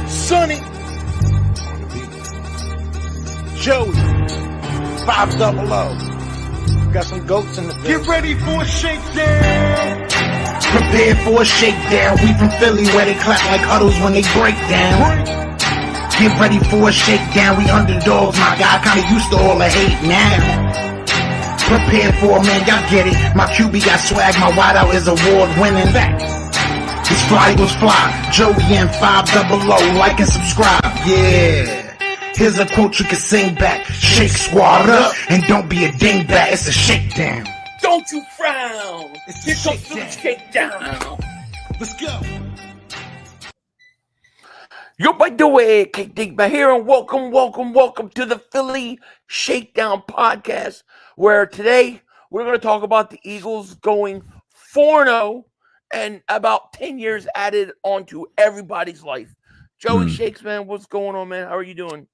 Sonny, Joey, 500. Got some goats in the building. Get ready for a shakedown. Prepare for a shakedown. We from Philly where they clap like huddles when they break down. Get ready for a shakedown. We underdogs, my guy. Kinda used to all the hate now. Prepare for it, man, y'all get it. My QB got swag, my wideout is award winning. His fly was fly, Joey and 500. Like and subscribe, yeah. Here's a quote you can sing back. Shake squad up, and don't be a dingbat. It's a shakedown. Don't you frown. Here comes the shakedown. Let's go. Yo, by the way, Dingbat here, and welcome to the Philly Shakedown podcast, where today we're going to talk about the Eagles going 4-0 and about 10 years added onto everybody's life. Joey Shakes, man, what's going on, man? How are you doing?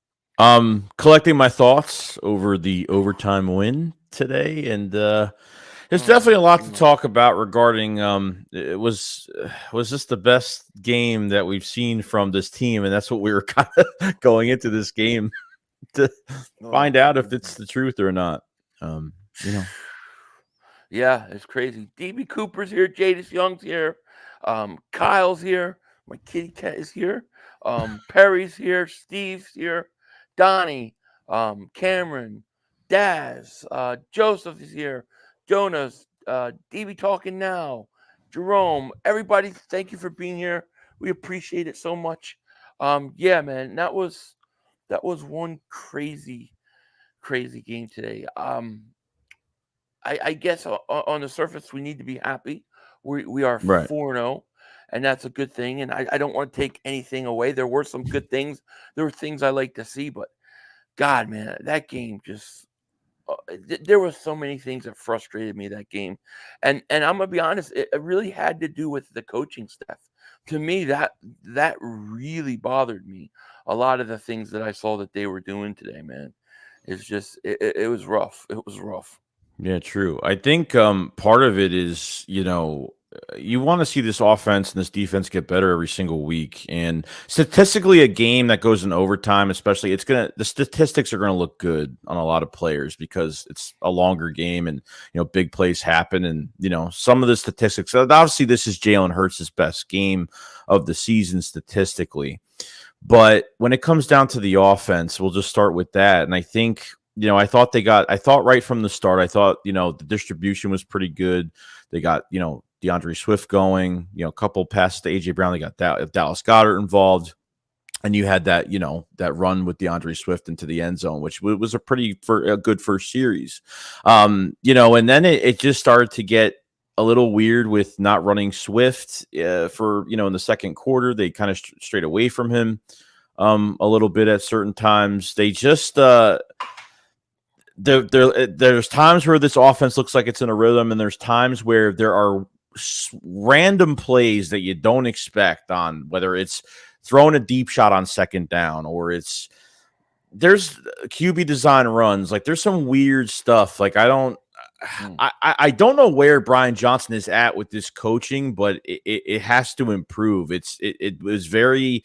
Collecting my thoughts over the overtime win today, and there's definitely a lot to talk about regarding it was this the best game that we've seen from this team, and that's what we were kind of going into this game to find out if it's the truth or not. Yeah, it's crazy. DB Cooper's here, Jadis Young's here, Kyle's here, my kitty cat is here, Perry's here, Steve's here, Donnie, Cameron, Daz, Joseph is here, Jonas, DB talking now, Jerome, everybody, thank you for being here. We appreciate it so much. Yeah, man, that was one crazy game today. I guess on the surface we need to be happy. We are 4-0, and that's a good thing. And I don't want to take anything away. There were some good things. There were things I like to see, but God, man, that game just there were so many things that frustrated me that game. And I'm gonna be honest, it really had to do with the coaching staff. To me, that really bothered me. A lot of the things that I saw that they were doing today, man, it's just it was rough. It was rough. Yeah, true. I think part of it is, you want to see this offense and this defense get better every single week. And statistically, a game that goes in overtime, especially, the statistics are gonna look good on a lot of players because it's a longer game and big plays happen. And some of the statistics. Obviously, this is Jalen Hurts' best game of the season statistically. But when it comes down to the offense, we'll just start with that. And I think. I thought right from the start, the distribution was pretty good. They got, DeAndre Swift going, a couple passes to A.J. Brown. They got Dallas Goedert involved. And you had that, that run with DeAndre Swift into the end zone, which was a good first series. And then it just started to get a little weird with not running Swift for, in the second quarter. They kind of strayed away from him a little bit at certain times. They just there's times where this offense looks like it's in a rhythm, and there's times where there are random plays that you don't expect on, whether it's throwing a deep shot on second down or there's QB design runs. Like there's some weird stuff. Like I don't know where Brian Johnson is at with this coaching, but it has to improve. It was very.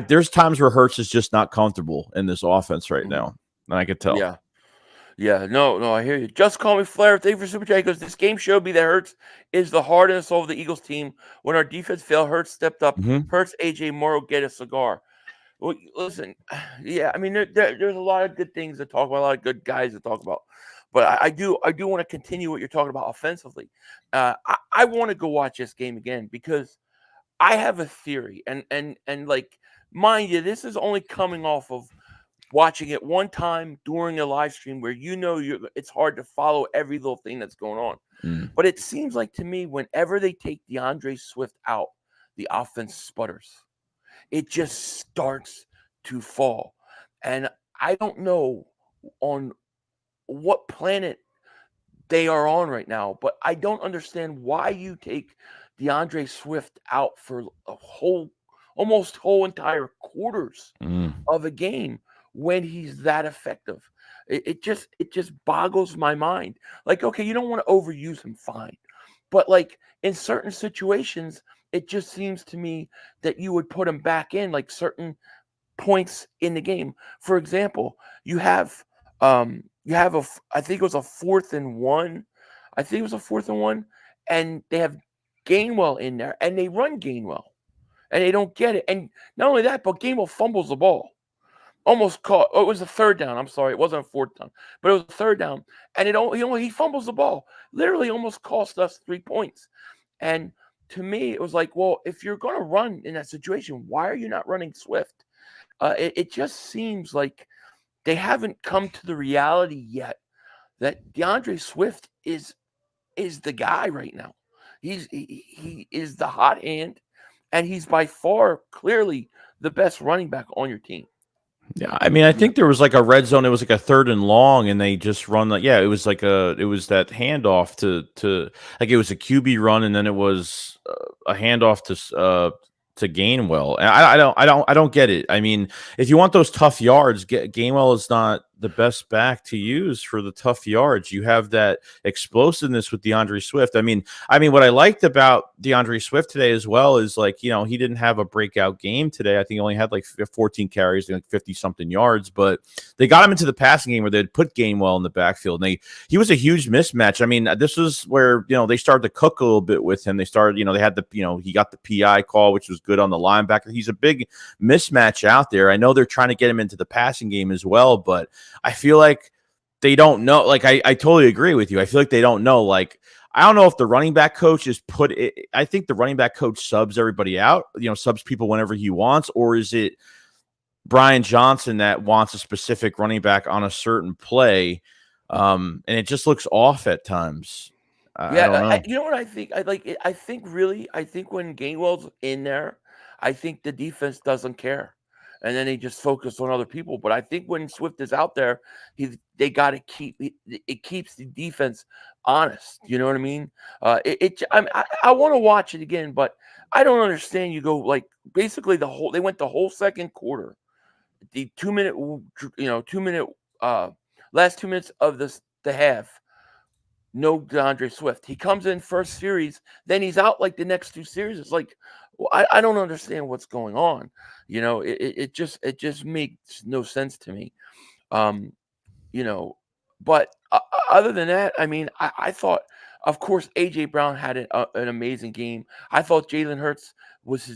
There's times where Hurts is just not comfortable in this offense right now, and I could tell. Yeah, no, I hear you. Just call me Flair. Thank you for Super Chat. Because this game showed me that Hurts is the heart and soul of the Eagles team. When our defense failed, Hurts stepped up. Hurts, AJ Morrow, get a cigar. Well, listen, yeah, I mean, there's a lot of good things to talk about, a lot of good guys to talk about. But I do want to continue what you're talking about offensively. I want to go watch this game again because I have a theory, and like, mind you, this is only coming off of watching it one time during a live stream where it's hard to follow every little thing that's going on. But it seems like to me, whenever they take DeAndre Swift out, the offense sputters. It just starts to fall. And I don't know on what planet they are on right now, but I don't understand why you take DeAndre Swift out for almost whole entire quarters of a game when he's that effective. It just boggles my mind. Like, okay, you don't want to overuse him, fine. But like in certain situations, it just seems to me that you would put him back in like certain points in the game. For example, I think it was a 4th and 1. I think it was a 4th and 1, and they have Gainwell in there, and they run Gainwell, and they don't get it. And not only that, but Gainwell fumbles the ball. Almost caught. Oh, it was a 3rd down. I'm sorry, it wasn't a 4th down, but it was a 3rd down, and he fumbles the ball. Literally, almost cost us 3 points. And to me, it was like, well, if you're going to run in that situation, why are you not running Swift? It just seems like they haven't come to the reality yet that DeAndre Swift is the guy right now. He is the hot hand, and he's by far clearly the best running back on your team. Yeah, I mean, I think there was like a red zone. It was like a 3rd and long, and they just run like, yeah, it was that handoff to like, it was a QB run, and then it was a handoff to Gainwell. And I don't get it. I mean, if you want those tough yards, Gainwell is not the best back to use for the tough yards. You have that explosiveness with DeAndre Swift. I mean, what I liked about DeAndre Swift today as well is, like, he didn't have a breakout game today. I think he only had like 14 carries, like 50 something yards, but they got him into the passing game where they'd put Gainwell in the backfield. And he was a huge mismatch. I mean, this was where, they started to cook a little bit with him. They started, they had he got the PI call, which was good on the linebacker. He's a big mismatch out there. I know they're trying to get him into the passing game as well, but I feel like they don't know. Like, I totally agree with you. I feel like they don't know. Like, I don't know if the running back coach is I think the running back coach subs everybody out, subs people whenever he wants, or is it Brian Johnson that wants a specific running back on a certain play? And it just looks off at times. I don't know. You know what I think? I think when Gainwell's in there, I think the defense doesn't care, and then they just focus on other people. But I think when Swift is out there, they got to it keeps the defense honest. You know what I mean? I want to watch it again, but I don't understand. You go like basically they went the whole second quarter, the 2 minute, last 2 minutes of the half. No DeAndre Swift. He comes in first series, then he's out like the next 2 series. It's like, well, I don't understand what's going on. It just makes no sense to me. But other than that, I mean, I thought, of course, AJ Brown had an amazing game. I thought Jalen Hurts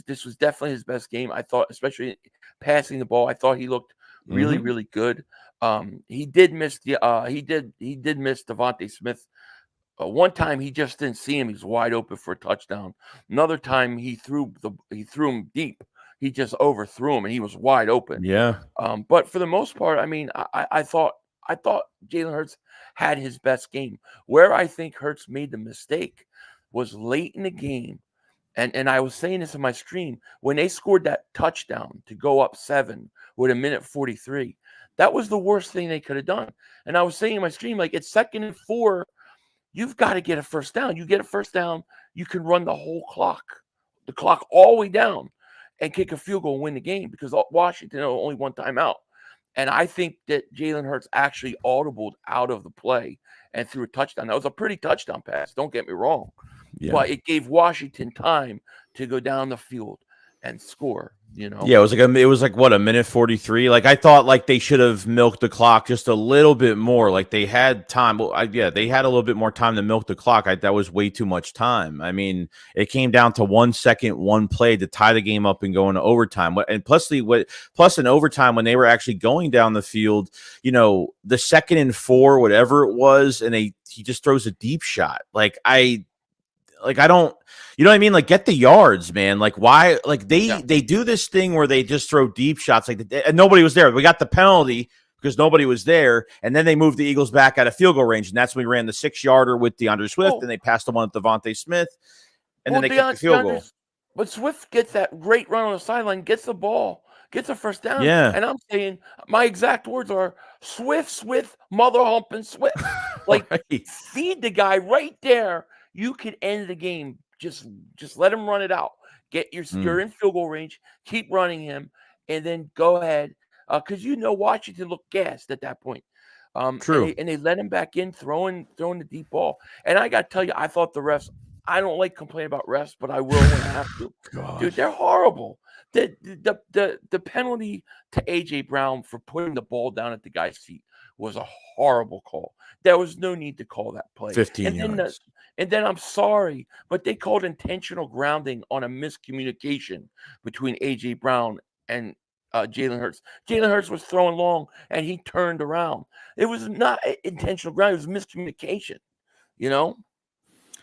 this was definitely his best game. I thought, especially passing the ball, I thought he looked really, really good. He did miss Devontae Smith. One time he just didn't see him; he's wide open for a touchdown. Another time he threw him deep. He just overthrew him, and he was wide open. Yeah. But for the most part, I mean, I thought Jalen Hurts had his best game. Where I think Hurts made the mistake was late in the game, and I was saying this in my stream, when they scored that touchdown to go up 7 with 1:43. That was the worst thing they could have done. And I was saying in my stream, like, it's 2nd and 4. You've got to get a first down. You get a first down, you can run the clock all the way down, and kick a field goal and win the game, because Washington had only one timeout. And I think that Jalen Hurts actually audibled out of the play and threw a touchdown. That was a pretty touchdown pass, don't get me wrong. Yeah. But it gave Washington time to go down the field and score. Yeah, it was like what, 1:43. Like, I thought like they should have milked the clock just a little bit more. Like, they had time. Well, they had a little bit more time to milk the clock. That was way too much time. I mean, it came down to 1 second, one play to tie the game up and go into overtime. And plus in overtime, when they were actually going down the field, the 2nd and 4, whatever it was, and he just throws a deep shot. I don't, you know what I mean? Like, get the yards, man. Like, why? Like, they do this thing where they just throw deep shots, and nobody was there. We got the penalty because nobody was there, and then they moved the Eagles back out of field goal range, and that's when we ran the 6-yarder with DeAndre Swift, and they passed the one at Devontae Smith, and then they kicked the field goal. But Swift gets that great run on the sideline, gets the ball, gets a first down. Yeah. And I'm saying, my exact words are, Swift, mother humping Swift. Like, right. Feed the guy right there. You could end the game. Just let him run it out. You're in field goal range. Keep running him, and then go ahead. Because Washington looked gassed at that point. True. And they let him back in, throwing the deep ball. And I got to tell you, I thought the refs I don't like complaining about refs, but I will when I have to. Dude, they're horrible. The penalty to AJ Brown for putting the ball down at the guy's feet was a horrible call. There was no need to call that play. 15 yards. And then I'm sorry, but they called intentional grounding on a miscommunication between AJ Brown and Jalen Hurts. Jalen Hurts was throwing long, and he turned around. It was not intentional grounding; it was miscommunication. You know.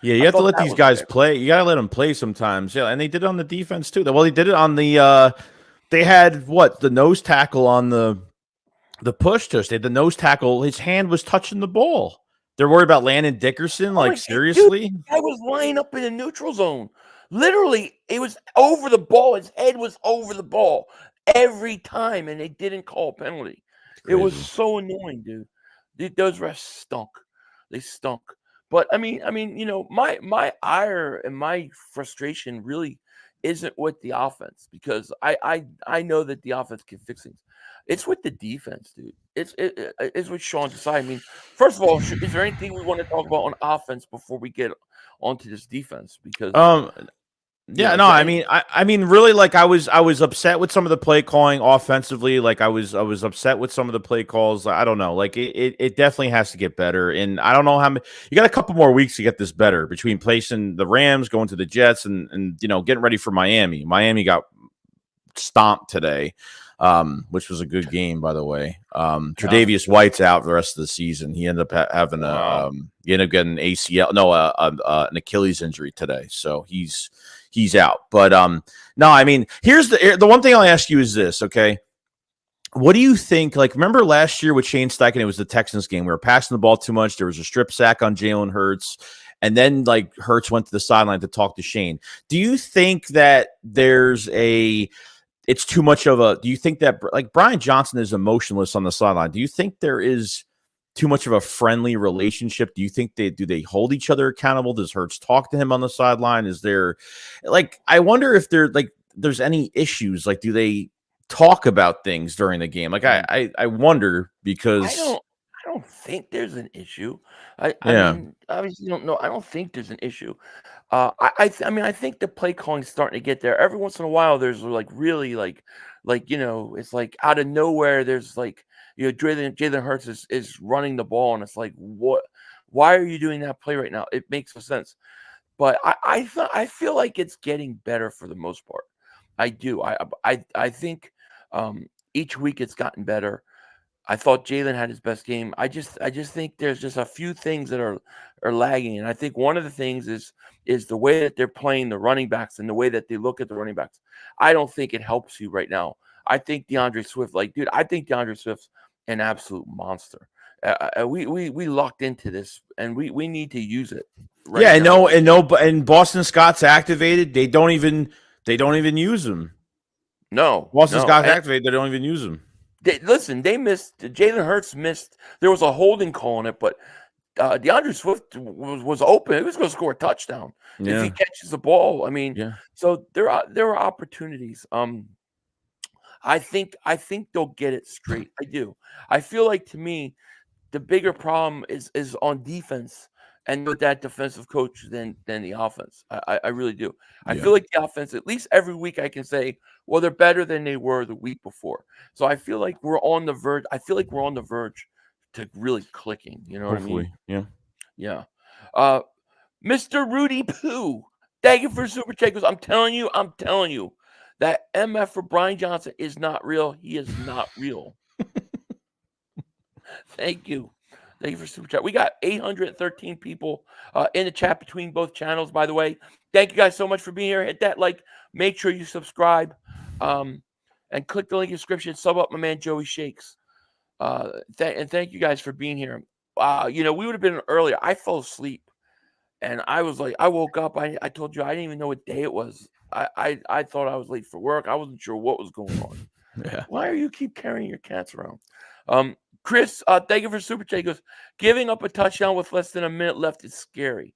Yeah, you have to let these guys play. You got to let them play sometimes. Yeah, and they did it on the defense too. Well, they did it on the. They had the nose tackle on the push tush. They had the nose tackle. His hand was touching the ball. They're worried about Landon Dickerson. Like, seriously? Dude, I was lying up in the neutral zone. Literally, it was over the ball. His head was over the ball every time, and they didn't call a penalty. It was so annoying, dude. Those refs stunk. They stunk. But I mean, my ire and my frustration really isn't with the offense, because I know that the offense can fix things. It's with the defense, dude. It's with Sean Desai. I mean, first of all, is there anything we want to talk about on offense before we get onto this defense? Because yeah, no, I mean, really, like I was upset with some of the play calling offensively. Like I was upset with some of the play calls. I don't know, like it definitely has to get better. And I don't know how many. You got a couple more weeks to get this better between placing the Rams, going to the Jets, and getting ready for Miami. Miami got stomped today, which was a good game, by the way. Tre'Davious White's out for the rest of the season. He ended up having he ended up getting an ACL, an Achilles injury today, so he's out. But no, I mean, here's the one thing I'll ask you is this, okay? What do you think? Like, remember last year with Shane Steichen, it was the Texans game. We were passing the ball too much. There was a strip sack on Jalen Hurts, and then like Hurts went to the sideline to talk to Shane. Do you think that it's too much of a? Do you think that like Brian Johnson is emotionless on the sideline? Do you think there is too much of a friendly relationship? Do you think do they hold each other accountable? Does Hurts talk to him on the sideline? Is there, like, I wonder if there's any issues. Like, do they talk about things during the game? Like, I wonder, because I don't think there's an issue. I mean, obviously, you don't know. I don't think there's an issue. I think the play calling is starting to get there. Every once in a while, there's like really like it's like out of nowhere. There's like Jalen Hurts is running the ball, and it's like, what? Why are you doing that play right now? It makes no sense. But I feel like it's getting better for the most part. I do. I think each week it's gotten better. I thought Jalen had his best game. I just think there's just a few things that are lagging, and I think one of the things is the way that they're playing the running backs and the way that they look at the running backs. I don't think it helps you right now. I think DeAndre Swift, I think DeAndre Swift's an absolute monster. We locked into this, and we need to use it. Right now. And Boston Scott's activated. They don't even use him. No, Boston Scott's activated. They don't even use him. They missed. Jalen Hurts missed. There was a holding call on it, but DeAndre Swift was open. He was going to score a touchdown if he catches the ball. I mean, so there are opportunities. I think they'll get it straight. I do. I feel like, to me, the bigger problem is on defense and with that defensive coach than the offense. I really do. I feel like the offense, at least every week, I can say, well, they're better than they were the week before. So I feel like we're on the verge. I feel like we're on the verge to really clicking. You know Hopefully, what I mean? Yeah. Mr. Rudy Poo, thank you for super checkers. I'm telling you, that MF for Brian Johnson is not real. He is not real. Thank you. Thank you for super chat. We got 813 people in the chat between both channels, by the way. Thank you guys so much for being here. Hit that like. Make sure you subscribe. And click the link in the description. Sub up my man Joey Shakes. And thank you guys for being here. We would have been earlier. I fell asleep. And I was like, I woke up. I told you I didn't even know what day it was. I thought I was late for work. I wasn't sure what was going on. Yeah. Why are you keep carrying your cats around? Chris, thank you for super chat. He goes, giving up a touchdown with less than a minute left is scary.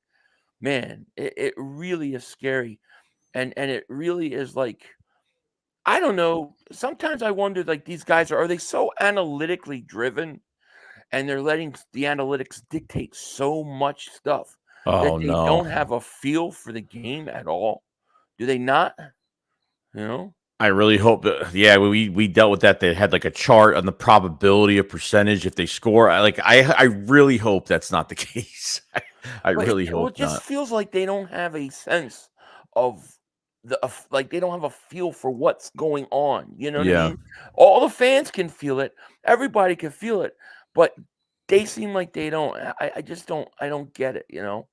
Man, it really is scary. And it really is like, I don't know. Sometimes I wonder, like, these guys are they so analytically driven, and they're letting the analytics dictate so much stuff that Oh they no. don't have a feel for the game at all? Do they not? You know? I really hope that, yeah, we dealt with that. They had like a chart on the probability of percentage if they score. I really hope that's not the case. I But really well, hope it just not. feels like they don't have a sense of like they don't have a feel for what's going on. You know what I Yeah. mean? All the fans can feel it. Everybody can feel it, but they seem like they don't. I just don't. I don't get it. You know.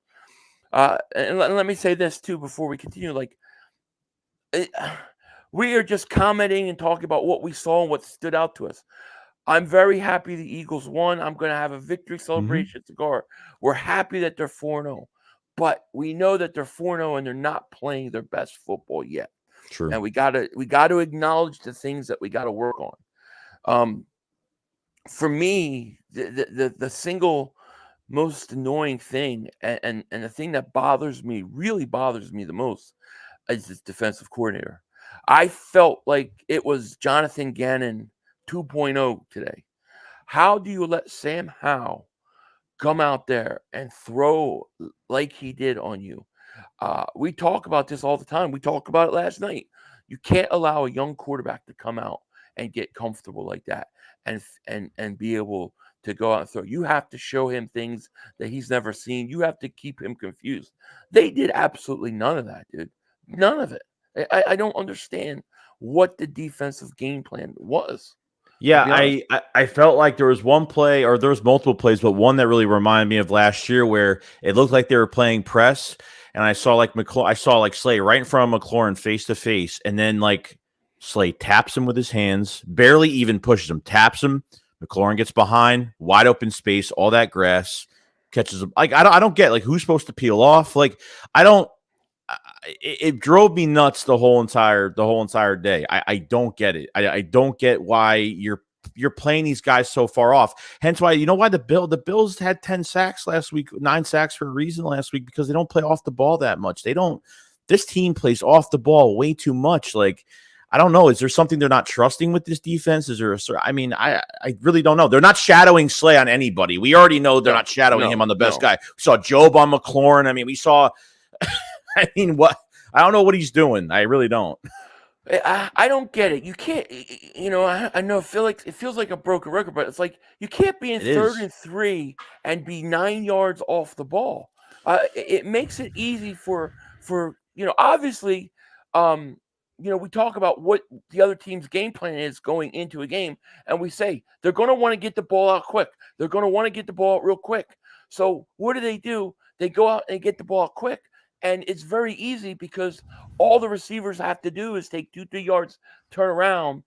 And let me say this too before we continue. Like, it, we are just commenting and talking about what we saw and what stood out to us. I'm very happy the Eagles won. I'm going to have a victory Hmm. celebration cigar. We're happy that they're 4-0, but we know that they're 4-0 and they're not playing their best football yet. True. And we got to acknowledge the things that we got to work on. Um, for me, the single most annoying thing and the thing that bothers me, really bothers me the most, is this defensive coordinator. I felt like it was Jonathan Gannon 2.0 today. How do you let Sam Howell come out there and throw like he did on you? We talk about this all the time. We talked about it last night. You can't allow a young quarterback to come out and get comfortable like that and be able to go out and throw. You have to show him things that he's never seen. You have to keep him confused. They did absolutely none of that, dude. None of it. I don't understand what the defensive game plan was, to Yeah, be honest. I felt like there was one play, or there was multiple plays, but one that really reminded me of last year where it looked like they were playing press, and I saw like Slay right in front of McLaurin face to face, and then like Slay taps him with his hands, barely even pushes him, taps him. McLaurin gets behind, wide open space, all that grass, catches him. Like I don't get like who's supposed to peel off. Like I don't. It drove me nuts the whole entire day. I don't get it. I don't get why you're playing these guys so far off. Hence why why the Bills had 10 sacks last week, 9 sacks for a reason last week, because they don't play off the ball that much. They don't. This team plays off the ball way too much. Like I don't know. Is there something they're not trusting with this defense? Is there I really don't know. They're not shadowing Slay on anybody. We already know they're No, not shadowing him no, on the best no. guy. We saw Job on McLaurin. I mean, we saw I mean, what? I don't know what he's doing. I really don't. I don't get it. You can't, I know. It feels like a broken record, but it's like you can't be in It third is. and 3 and be 9 yards off the ball. It makes it easy for obviously, we talk about what the other team's game plan is going into a game, and we say they're going to want to get the ball out quick. They're going to want to get the ball out real quick. So what do? They go out and get the ball out quick, and it's very easy because all the receivers have to do is take 2-3 yards, turn around,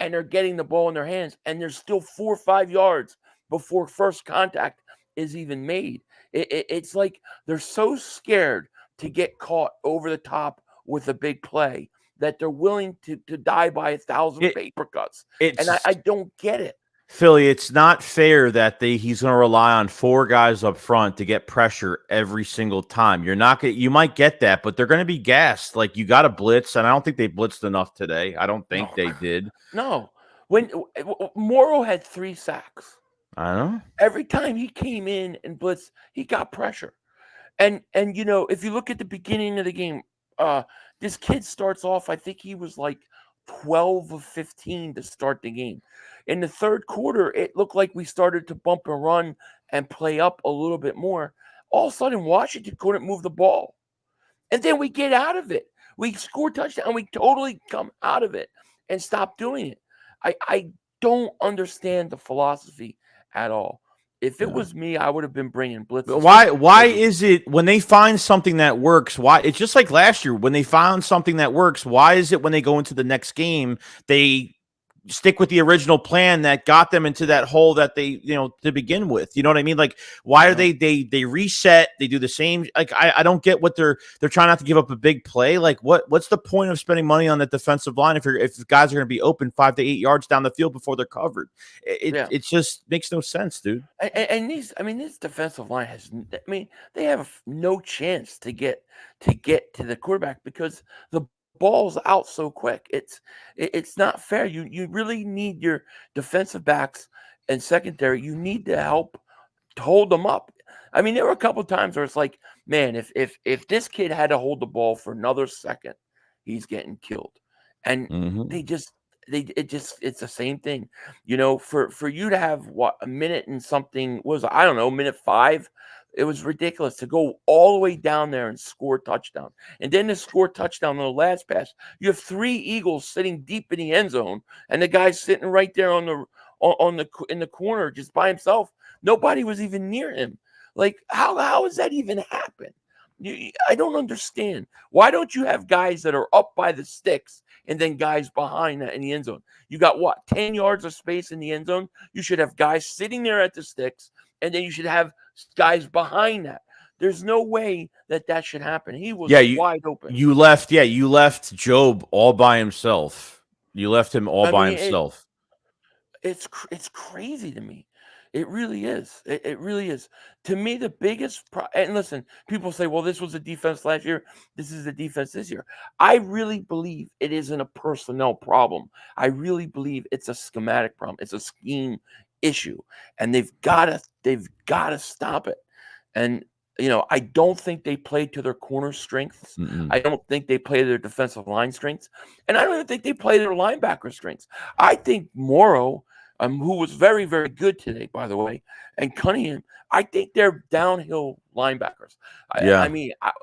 and they're getting the ball in their hands. And there's still 4 or 5 yards before first contact is even made. It's like they're so scared to get caught over the top with a big play that they're willing to die by 1,000 It paper cuts. And I it's don't get it. Philly. It's not fair that he's going to rely on 4 guys up front to get pressure every single time. You're not going. You might get that, but they're going to be gassed. Like you got to blitz, and I don't think they blitzed enough today. I don't think No, they did. no. When Morrow had 3 sacks, I don't know. every time he came in and blitzed, he got pressure. And if you look at the beginning of the game, this kid starts off, I think he was like 12 of 15 to start the game. In the third quarter, it looked like we started to bump and run and play up a little bit more. All of a sudden, Washington couldn't move the ball. And then we get out of it. We score touchdown. We totally come out of it and stop doing it. I don't understand the philosophy at all. If it Yeah. was me, I would have been bringing blitzes. Why is it when they find something that works? Why it's just like last year when they found something that works? Why is it when they go into the next game they stick with the original plan that got them into that hole that they to begin with? You know what I mean? Like why are they reset? They do the same. Like I don't get what they're trying not to give up a big play. Like what's the point of spending money on the defensive line if guys are going to be open 5 to 8 yards down the field before they're covered? It just makes no sense, dude. And this defensive line they have no chance to get to the quarterback because the ball's out so quick. It's not fair. You really need your defensive backs and secondary. You need to help to hold them up. There were a couple of times where it's like man, if this kid had to hold the ball for another second, he's getting killed. And Mhm. it's the same thing. For you to have what, a minute and something was, I don't know, minute 5, it was ridiculous to go all the way down there and score a touchdown. And then to score a touchdown on the last pass, you have 3 Eagles sitting deep in the end zone, and the guy's sitting right there in the corner just by himself. Nobody was even near him. Like, how does that even happen? I don't understand. Why don't you have guys that are up by the sticks and then guys behind that in the end zone? You got what, 10 yards of space in the end zone? You should have guys sitting there at the sticks, and then you should have guys behind that. There's no way that should happen. He was wide open. You left Job all by himself. You left him all I by mean, himself. it's crazy to me. It really is. It really is. To me, the biggest and listen, people say, well, this was a defense last year. This is the defense this year. I really believe it isn't a personnel problem. I really believe it's a schematic problem. It's a scheme issue. And they've gotta stop it. And I don't think they play to their corner strengths. Mm-mm. I don't think they play their defensive line strengths. And I don't even think they play their linebacker strengths. I think Morrow, who was very, very good today, by the way, and Cunningham, I think they're downhill linebackers. Yeah.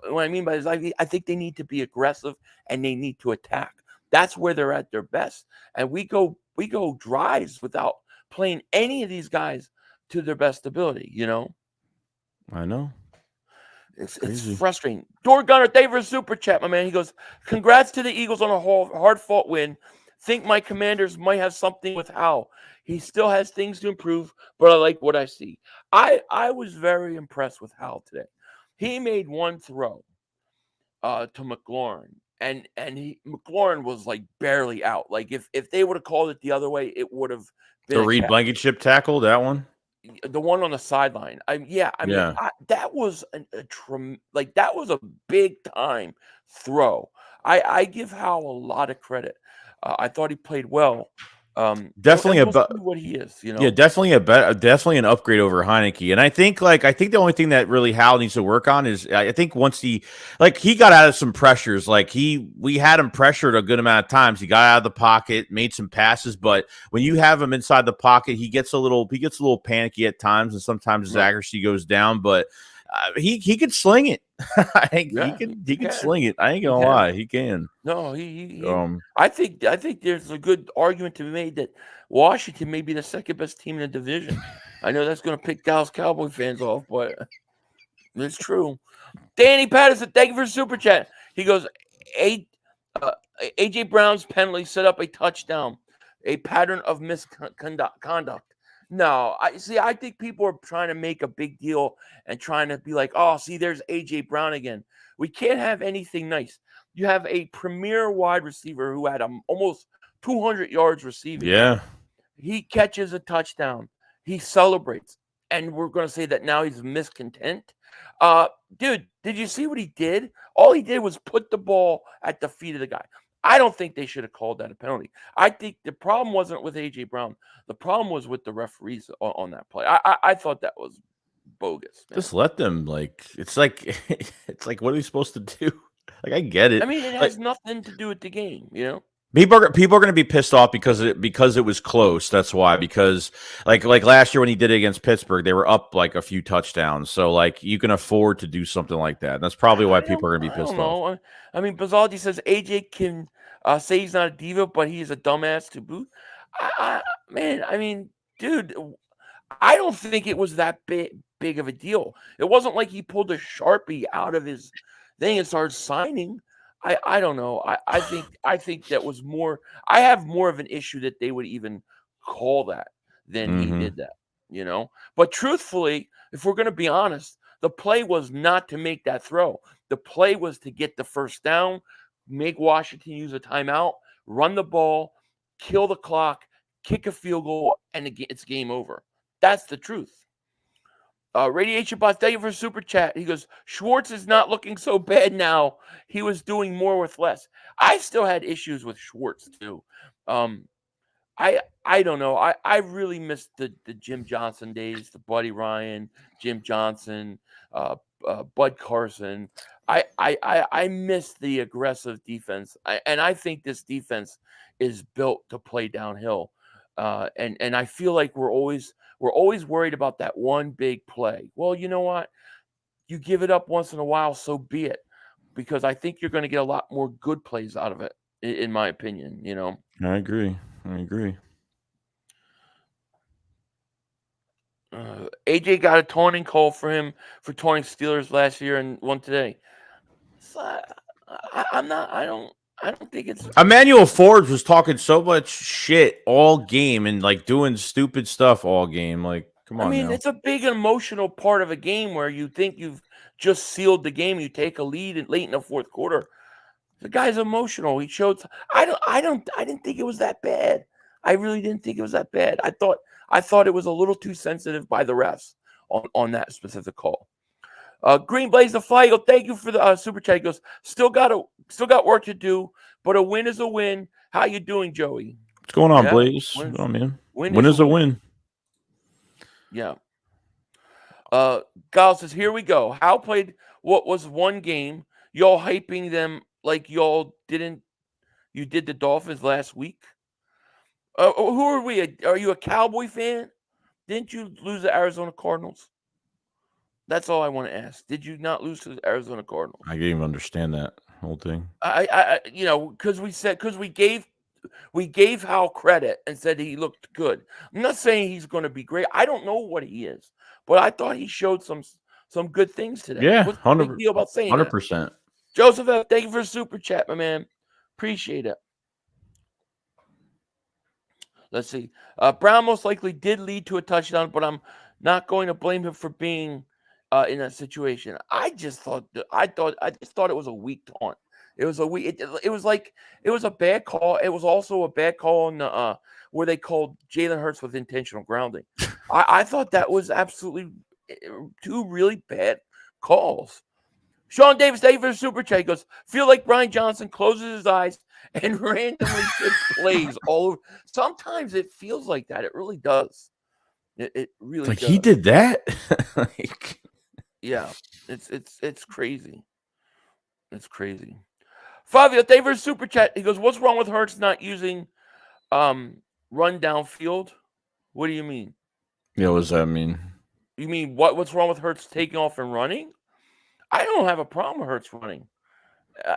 What I mean by this, I think they need to be aggressive and they need to attack. That's where they're at their best. And we go drives without playing any of these guys to their best ability, I know. It's frustrating. Door Gunner, thank you for a super chat, my man. He goes, congrats to the Eagles on a hard-fought win. Think my Commanders might have something with Hal. He still has things to improve, but I like what I see. I was very impressed with Hal today. He made one throw to McLaurin, and McLaurin was like barely out. Like if they would have called it the other way, it would have been The Reed Blankenship tackle, that one? The one on the sideline. That was that was a big time throw. I give Hal a lot of credit. I thought he played well. Definitely we'll see what he is. Yeah, definitely definitely an upgrade over Heineke. And I think the only thing that really Hal needs to work on is I think once he got out of some pressures, we had him pressured a good amount of times. He got out of the pocket, made some passes, but when you have him inside the pocket, he gets a little panicky at times, and sometimes his accuracy goes down. But he could sling it. He can sling it. I ain't gonna lie, he can. No, I think there's a good argument to be made that Washington may be the second best team in the division. I know that's going to pick Dallas Cowboy fans off, but it's true. Danny Patterson, thank you for super chat. He goes, AJ Brown's penalty set up a touchdown, a pattern of misconduct. No, I think people are trying to make a big deal and trying to be like, oh, see, there's AJ Brown again. We can't have anything nice. You have a premier wide receiver who had almost 200 yards receiving. Yeah. He catches a touchdown. He celebrates. And we're going to say that now he's miscontent. Dude, did you see what he did? All he did was put the ball at the feet of the guy. I don't think they should have called that a penalty. I think the problem wasn't with A.J. Brown. The problem was with the referees on that play. I thought that was bogus, man. Just let them, it's like what are we supposed to do? I get it. I mean, it has nothing to do with the game, People are going to be pissed off because it was close. That's why. Because like last year when he did it against Pittsburgh, they were up a few touchdowns. So you can afford to do something like that. And that's probably why people are going to be pissed off. I mean, Bazaldi says AJ can say he's not a diva, but he's a dumbass to boot. Dude, I don't think it was that big of a deal. It wasn't like he pulled a Sharpie out of his thing and started signing. I don't know. I think that was more. I have more of an issue that they would even call that than he did that. But truthfully, if we're going to be honest, the play was not to make that throw. The play was to get the first down, make Washington use a timeout, run the ball, kill the clock, kick a field goal, and it's game over. That's the truth. Radiation Boss, thank you for super chat. He goes, Schwartz is not looking so bad now. He was doing more with less. I still had issues with Schwartz too. I don't know. I really missed the Jim Johnson days, the Buddy Ryan, Jim Johnson, Bud Carson. I miss the aggressive defense, and I think this defense is built to play downhill. And I feel like we're always worried about that one big play. Well, you know what? You give it up once in a while, so be it, because I think you're going to get a lot more good plays out of it, in my opinion. I agree. AJ got a taunting call for him for taunting Steelers last year and won today. So I'm not. I don't think it's. Emmanuel Forbes was talking so much shit all game and like doing stupid stuff all game. Like, come on. I mean, now. it's a big emotional part of a game where you think you've just sealed the game. You take a lead late in the fourth quarter. The guy's emotional. He showed. I didn't think it was that bad. I really didn't think it was that bad. I thought it was a little too sensitive by the refs on that specific call. Green Blaze the Fly. Thank you for the super chat. He goes, still got work to do, but a win is a win. How you doing, Joey? What's going on, Blaze? Oh man, win is a win. Yeah. Gal says, here we go. How played what was one game? Y'all hyping them like y'all didn't. You did the Dolphins last week. Who are we? Are you a Cowboy fan? Didn't you lose the Arizona Cardinals? That's all I want to ask. Did you not lose to the Arizona Cardinals? I didn't even understand that whole thing. Because we gave Hal credit and said he looked good. I'm not saying he's going to be great. I don't know what he is, but I thought he showed some good things today. Yeah, what's the big deal about saying 100%. That? Joseph F., thank you for the super chat, my man. Appreciate it. Let's see. Brown most likely did lead to a touchdown, but I'm not going to blame him for being in that situation. I just thought it was a weak taunt. It was a weak. It was like it was a bad call. It was also a bad call on where they called Jalen Hurts with intentional grounding. I thought that was absolutely two really bad calls. Sean Davis, thank you for the super chat. He goes, feel like Brian Johnson closes his eyes and randomly plays all over. Sometimes it feels like that. It really does. It really like does. He did that. Yeah, it's crazy. It's crazy. Fabio, thank you for the super chat. He goes, what's wrong with Hurts not using run downfield? What do you mean? Yeah, what does that mean? You mean what's wrong with Hurts taking off and running? I don't have a problem with Hurts running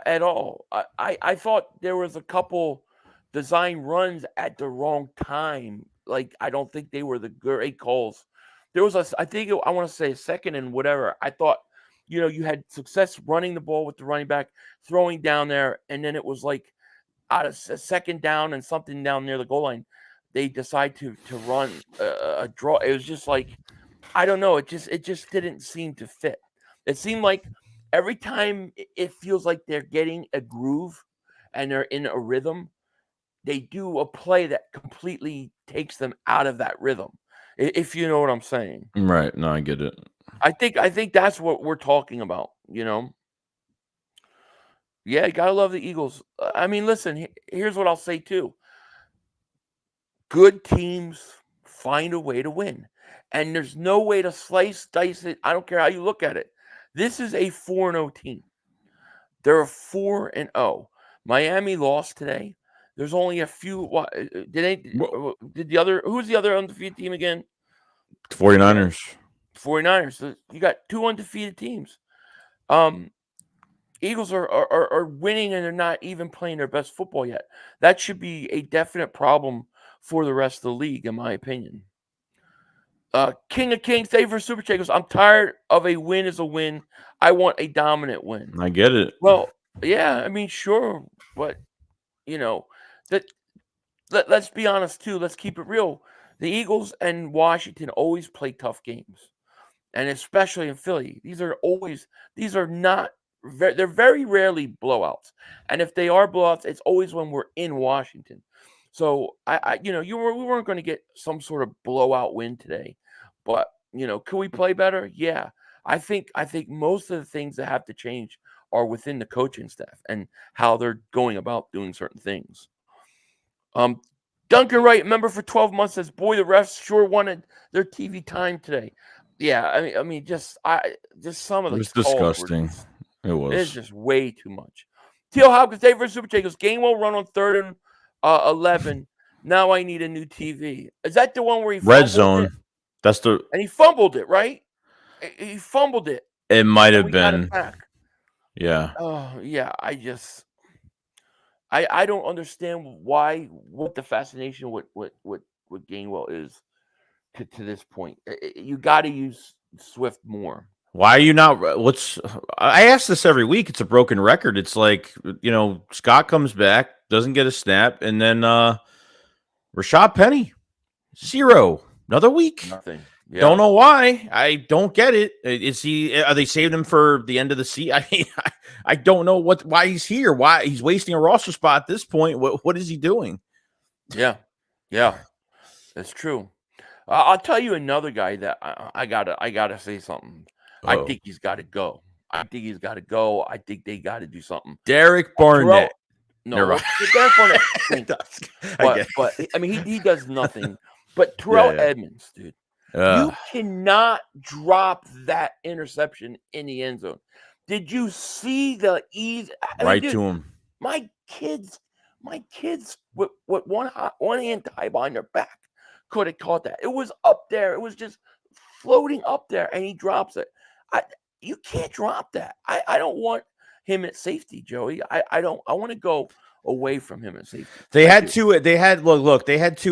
at all. I thought there was a couple design runs at the wrong time. Like, I don't think they were the great calls. There was I want to say a second and whatever. I thought, you had success running the ball with the running back, throwing down there, and then it was like out of a second down and something down near the goal line. They decide to run a draw. It was just like, I don't know. It just didn't seem to fit. It seemed like every time it feels like they're getting a groove and they're in a rhythm, they do a play that completely takes them out of that rhythm. If you know what I'm saying. Right. No, I get it. I think that's what we're talking about, Yeah, you gotta love the Eagles. I mean, listen, here's what I'll say too. Good teams find a way to win. And there's no way to dice it. I don't care how you look at it. This is a 4-0 team. They're a 4-0. Miami lost today. There's only a few. Who's the other undefeated team again? 49ers. 49ers. So you got two undefeated teams. Eagles are winning and they're not even playing their best football yet. That should be a definite problem for the rest of the league, in my opinion. King of Kings, thank you for super chat. Goes, I'm tired of a win is a win. I want a dominant win. I get it. Well, yeah, I mean, sure, but let's be honest too. Let's keep it real. The Eagles and Washington always play tough games, and especially in Philly, they're very rarely blowouts. And if they are blowouts, it's always when we're in Washington. So we weren't going to get some sort of blowout win today, but can we play better? Yeah, I think most of the things that have to change are within the coaching staff and how they're going about doing certain things. Duncan Wright, member for 12 months, says, boy, the refs sure wanted their TV time today. Yeah, I mean, just some of It was these calls were disgusting. just It it's was. just way too much. Teal Hopkins, Dave versus Super Jacobs. Game will run on 3rd and 11. Now I need a new TV. Is that the one where he Red fumbled it? zone. That's the. And he fumbled it, right? He fumbled it, It might and have we got it been. back. Yeah. Oh yeah, I don't understand what the fascination with Gainwell is to this point. You got to use Swift more. Why are you not? What's? I ask this every week. It's a broken record. It's like, Scott comes back, doesn't get a snap, and then Rashad Penny, 0. Another week. Nothing. Yeah. Don't know why. I don't get it. Is he? Are they saving him for the end of the season? I mean, I don't know why he's here. Why he's wasting a roster spot at this point? What is he doing? Yeah, that's true. I'll tell you another guy that I gotta say something. I think he's got to go. I think he's got to go. I think they got to do something. Derek Barnett. Derek Barnett. but I mean, he does nothing. But Terrell Edmonds, dude, you cannot drop that interception in the end zone. Did you see the ease? To him. My kids with one hand tied behind their back could have caught that. It was up there. It was just floating up there, and he drops it. You can't drop that. I don't want him at safety, Joey. I want to go away from him at safety. They had two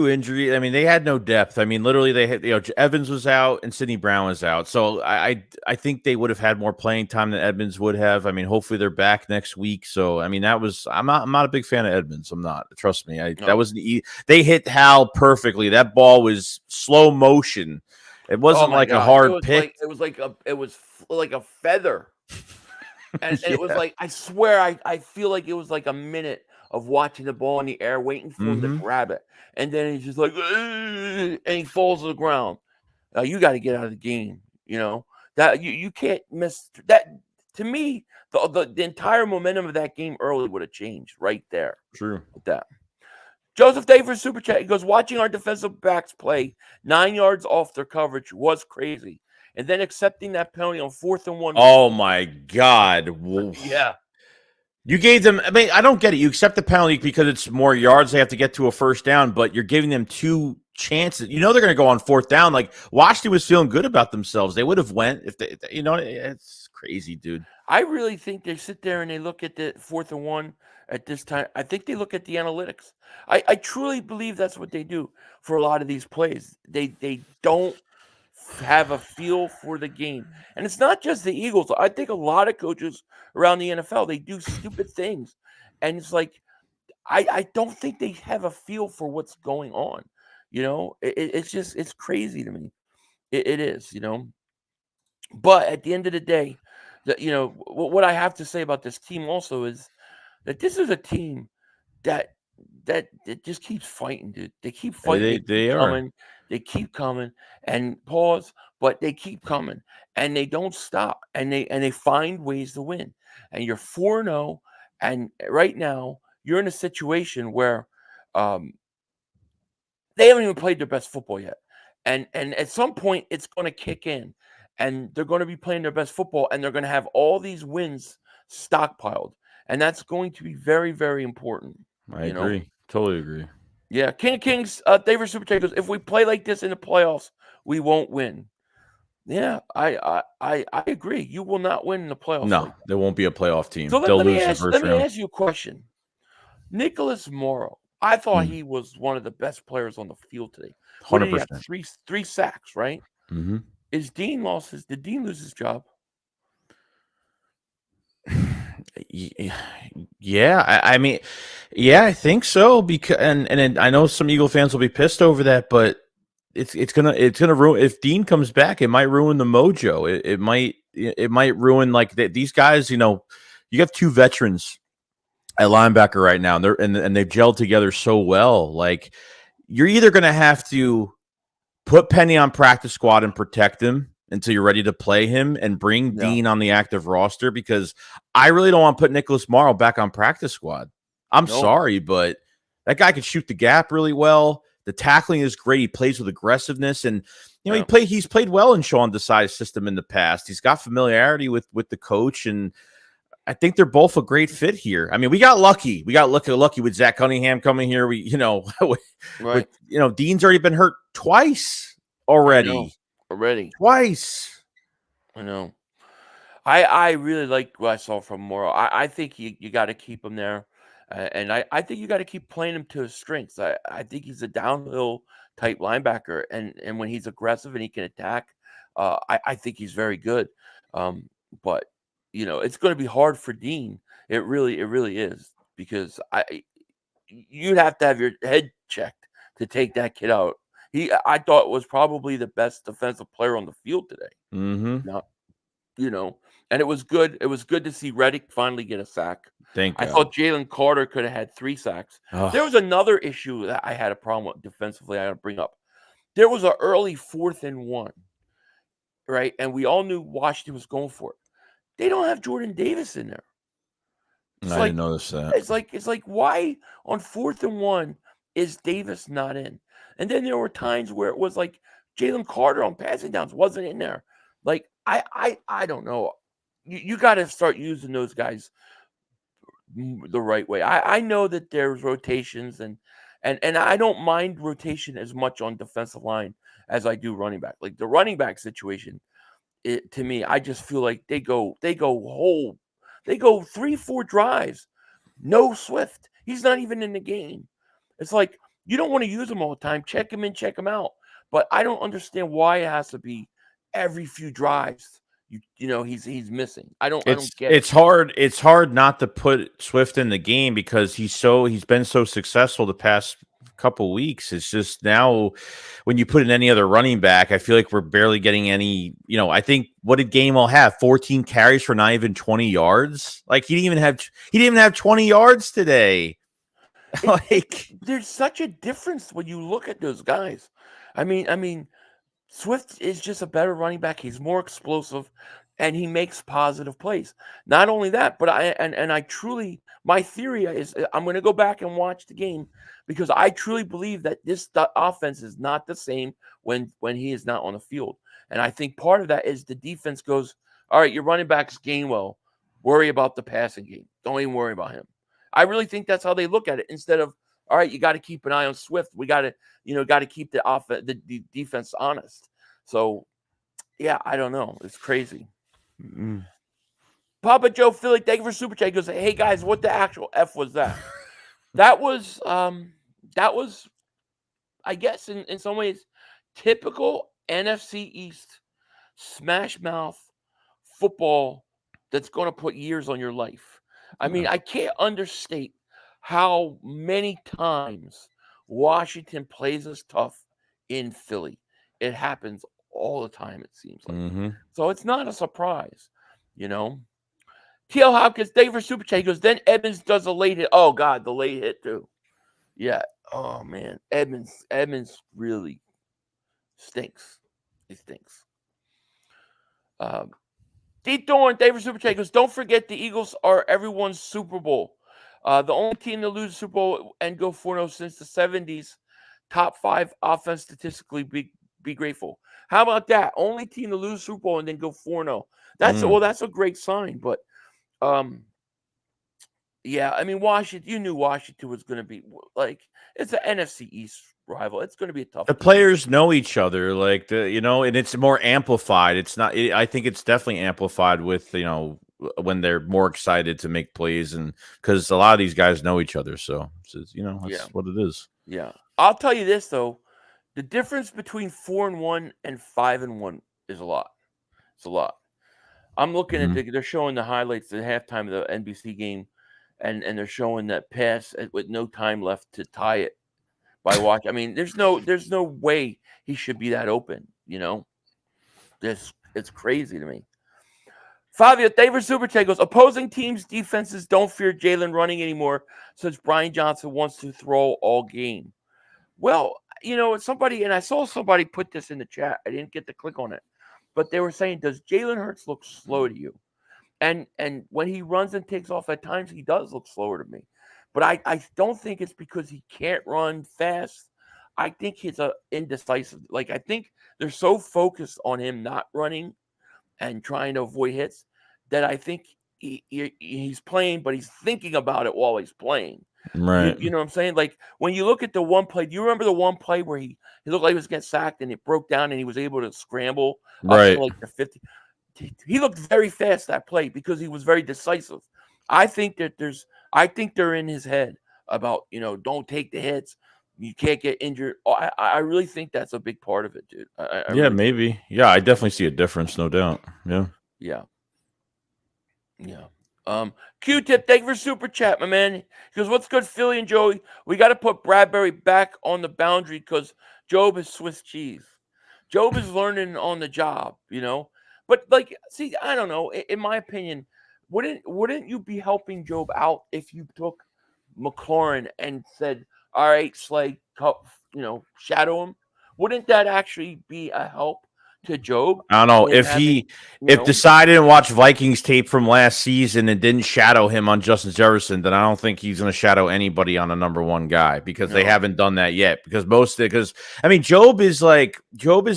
injuries. I mean, they had no depth. I mean, literally they had, Evans was out and Sidney Brown was out. So I think they would have had more playing time than Edmonds would have. I mean, hopefully they're back next week. So I mean, I'm not a big fan of Edmonds. I'm not. Trust me. That was they hit Hal perfectly. That ball was slow motion. It wasn't like a hard pick. It was like a feather. And it was like, I swear, I feel like it was like a minute of watching the ball in the air, waiting for him to grab it. And then he's just like, and he falls to the ground. You got to get out of the game. That you can't miss that. To me, the entire momentum of that game early would have changed right there. True. With that. Joseph Day for Super Chat. He goes, watching our defensive backs play 9 yards off their coverage was crazy. And then accepting that penalty on 4th and 1. Oh, my God. Yeah. You gave them, I mean, I don't get it. You accept the penalty because it's more yards. They have to get to a first down, but you're giving them 2 chances. They're going to go on 4th down. Like, Washington was feeling good about themselves. They would have went if they, it's crazy, dude. I really think they sit there and they look at the 4th and 1 at this time. I think they look at the analytics. I truly believe that's what they do for a lot of these plays. They don't have a feel for the game. And it's not just the Eagles. I think a lot of coaches around the NFL, they do stupid things. And it's like, I don't think they have a feel for what's going on. It's crazy to me. It is, But at the end of the day, what I have to say about this team also is that this is a team that just keeps fighting, dude. They keep fighting. They are coming. They keep coming and pause, but they keep coming and they don't stop and they find ways to win. And you're 4-0, and right now you're in a situation where they haven't even played their best football yet. And at some point it's going to kick in, and they're going to be playing their best football, and they're going to have all these wins stockpiled, and that's going to be very, very important. I agree. Totally agree. Yeah, King of Kings, David Super Chat goes, if we play like this in the playoffs, we won't win. Yeah, I agree. You will not win in the playoffs. No, there won't be a playoff team. So They'll lose let the first round. me ask you a question. Nicholas Morrow, I thought he was one of the best players on the field today. 100%. Three sacks, right? Mm-hmm. Did Dean lose his job? Yeah, I mean, yeah, I think so. Because and I know some Eagle fans will be pissed over that, but it's gonna ruin. If Dean comes back, it might ruin the mojo. It might ruin these guys. You have 2 veterans at linebacker right now, and they've gelled together so well. Like, you're either gonna have to put Penny on practice squad and protect him until you're ready to play him and bring Dean on the active roster, because I really don't want to put Nicholas Morrow back on practice squad. I'm sorry, but that guy can shoot the gap really well. The tackling is great. He plays with aggressiveness. And, he's played well in Sean Desai's system in the past. He's got familiarity with the coach, and I think they're both a great fit here. I mean, we got lucky. We got lucky with Zach Cunningham coming here. Right. Dean's already been hurt twice already. Twice. I know. I really like what I saw from Morrow. I think you got to keep him there, and I think you got to keep playing him to his strengths. I think he's a downhill type linebacker, and when he's aggressive and he can attack, I think he's very good. But it's going to be hard for Dean. It really is, because you'd have to have your head checked to take that kid out. I thought was probably the best defensive player on the field today. Mm-hmm. Now, and it was good. It was good to see Reddick finally get a sack. I thought Jalen Carter could have had 3 sacks. Oh. There was another issue that I had a problem with defensively. I got to bring up. There was an early 4th and 1, right? And we all knew Washington was going for it. They don't have Jordan Davis in there. I didn't notice that. It's like why on 4th and 1 is Davis not in? And then there were times where it was like Jalen Carter on passing downs wasn't in there. Like I don't know. You got to start using those guys the right way. I know that there's rotations and I don't mind rotation as much on defensive line as I do running back. Like the running back situation, to me, I just feel like they go 3-4 drives. No Swift. He's not even in the game. It's like you don't want to use him all the time. Check him in, check him out. But I don't understand why it has to be every few drives. He's missing. I don't get it. It's hard not to put Swift in the game because he's been so successful the past couple weeks. It's just now when you put in any other running back, I feel like we're barely getting any. I think what did Gainwell have? 14 carries for not even 20 yards. Like he didn't even have 20 yards today. There's such a difference when you look at those guys. I mean, Swift is just a better running back. He's more explosive, and he makes positive plays. Not only that, but my theory is I'm going to go back and watch the game because I truly believe that this offense is not the same when he is not on the field. And I think part of that is the defense goes, all right, your running back's Gainwell. Worry about the passing game. Don't even worry about him. I really think that's how they look at it instead of, all right, you got to keep an eye on Swift. We got to keep the defense honest. So, yeah, I don't know. It's crazy. Mm-hmm. Papa Joe Philly, thank you for super chat. He goes, hey guys, what the actual F was that? that was, I guess, in some ways, typical NFC East smash mouth football that's going to put years on your life. I mean, I can't understate how many times Washington plays us tough in Philly. It happens all the time, it seems like. Mm-hmm. So it's not a surprise, T.L. Hopkins, thank you for super chat. He goes, then Edmonds does a late hit. Oh, God, the late hit, too. Yeah. Oh, man. Edmonds really stinks. He stinks. Deep Thorn, thank you for super chat. He goes, don't forget the Eagles are everyone's Super Bowl. The only team to lose the Super Bowl and go 4-0 since the 70s. Top 5 offense statistically. Be grateful. How about that? Only team to lose Super Bowl and then go 4-0. That's a great sign. But yeah, I mean, Washington. You knew Washington was going to be like it's an NFC East rival. It's going to be a tough. The players know each other, and it's more amplified. It's not. I think it's definitely amplified with when they're more excited to make plays, and because a lot of these guys know each other. So that's what it is. Yeah, I'll tell you this though. The difference between 4-1 and 5-1 is a lot. It's a lot. I'm looking at they're showing the highlights at halftime of the NBC game, and they're showing that pass with no time left to tie it by watch. I mean, there's no way he should be that open. It's crazy to me. Fabio, David Superchat goes, opposing teams' defenses don't fear Jalen running anymore since Brian Johnson wants to throw all game. Well, somebody, and I saw somebody put this in the chat. I didn't get to click on it. But they were saying, does Jalen Hurts look slow to you? And when he runs and takes off at times, he does look slower to me. But I don't think it's because he can't run fast. I think he's indecisive. Like, I think they're so focused on him not running and trying to avoid hits that I think he's playing, but he's thinking about it while he's playing. Right. You know what I'm saying? Like, when you look at the one play, do you remember the one play where he looked like he was getting sacked and it broke down and he was able to scramble up to Right. like the 50? He looked very fast that play because he was very decisive. I think they're in his head about, don't take the hits. You can't get injured. I really think that's a big part of it, dude. I Yeah, really do. maybe. Yeah, I definitely see a difference, no doubt. Yeah. Yeah. Yeah. Q-Tip, thank you for super chat, my man. He goes, what's good, Philly and Joey? We got to put Bradbury back on the boundary because Job is Swiss cheese. Job is learning on the job, But like, see, I don't know. In my opinion, wouldn't you be helping Job out if you took McLaurin and said, all right, Slay, shadow him? Wouldn't that actually be a help to Job I don't know in if having, Desai didn't watch Vikings tape from last season and didn't shadow him on Justin Jefferson, then I don't think he's going to shadow anybody on a number one guy because they haven't done that yet. Because I mean, Job is a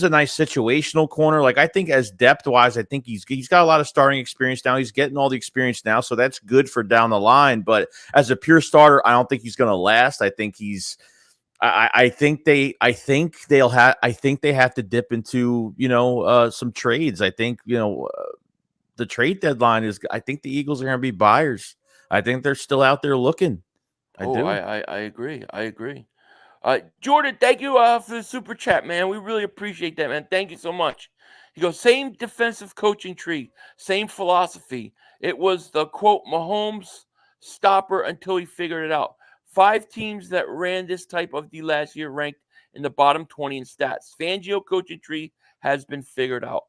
nice situational corner. Like, I think as depth wise, I think he's got a lot of starting experience now. He's getting all the experience now, so that's good for down the line. But as a pure starter, I don't think he's going to last. I think I think they have to dip into some trades. I think the trade deadline is. I think the Eagles are going to be buyers. I think they're still out there looking. I do. I agree. I agree. Jordan, thank you for the super chat, man. We really appreciate that, man. Thank you so much. He goes, same defensive coaching tree, same philosophy. It was the quote Mahomes stopper until he figured it out. 5 teams that ran this type of D last year ranked in the bottom 20 in stats. Fangio coaching tree has been figured out.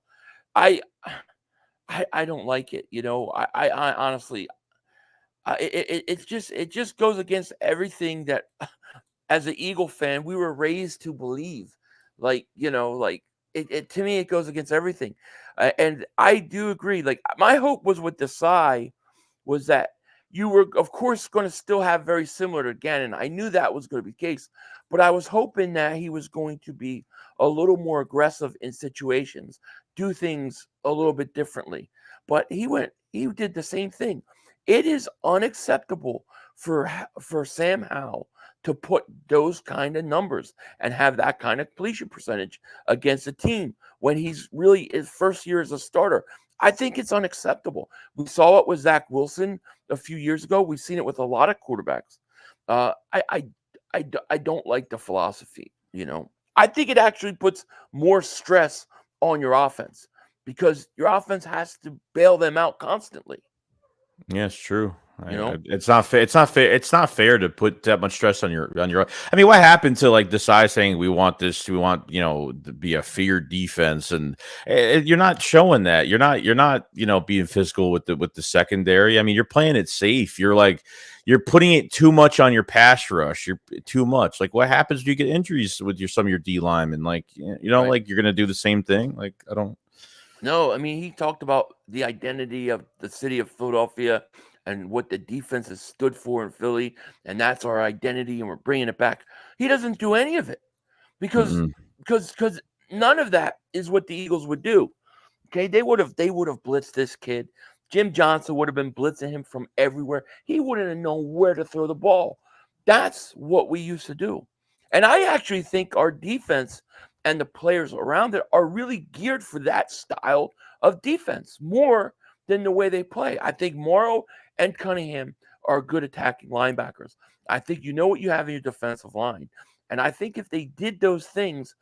I don't like it. I honestly, it just goes against everything that, as an Eagle fan, we were raised to believe. Like, to me, it goes against everything. And I do agree. Like, my hope was with Desai was that you were, of course, going to still have very similar to Gannon. I knew that was going to be the case, but I was hoping that he was going to be a little more aggressive in situations, do things a little bit differently. But he did the same thing. It is unacceptable for Sam Howell to put those kind of numbers and have that kind of completion percentage against a team when he's really his first year as a starter. I think it's unacceptable. We saw it with Zach Wilson a few years ago. We've seen it with a lot of quarterbacks. I don't like the philosophy. I think it actually puts more stress on your offense because your offense has to bail them out constantly. Yeah, it's true. It's not fair. It's not fair to put that much stress on your. I mean, what happened to like Desai saying we want to be a feared defense, and you're not showing that. You're not being physical with the secondary. I mean, you're playing it safe. You're putting it too much on your pass rush. You're too much. Like, what happens when you get injuries with some of your D linemen? Like, like you're gonna do the same thing. Like, I don't. No, I mean, he talked about the identity of the city of Philadelphia and what the defense has stood for in Philly, and that's our identity, and we're bringing it back. He doesn't do any of it because none of that is what the Eagles would do. Okay, they would have blitzed this kid. Jim Johnson would have been blitzing him from everywhere. He wouldn't have known where to throw the ball. That's what we used to do. And I actually think our defense and the players around it are really geared for that style of defense more than the way they play. I think Morrow and Cunningham are good attacking linebackers. I think you know what you have in your defensive line. And I think if they did those things,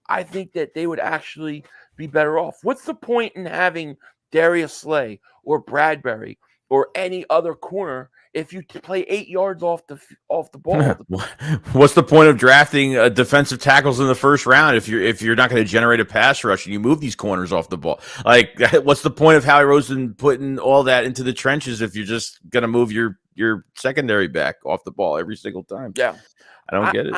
I think that they would actually be better off. What's the point in having Darius Slay or Bradbury or any other corner if you play 8 yards off the ball? What's the point of drafting defensive tackles in the first round if you're not going to generate a pass rush and you move these corners off the ball? Like, what's the point of Howie Roseman putting all that into the trenches if you're just going to move your secondary back off the ball every single time? Yeah, I don't get it.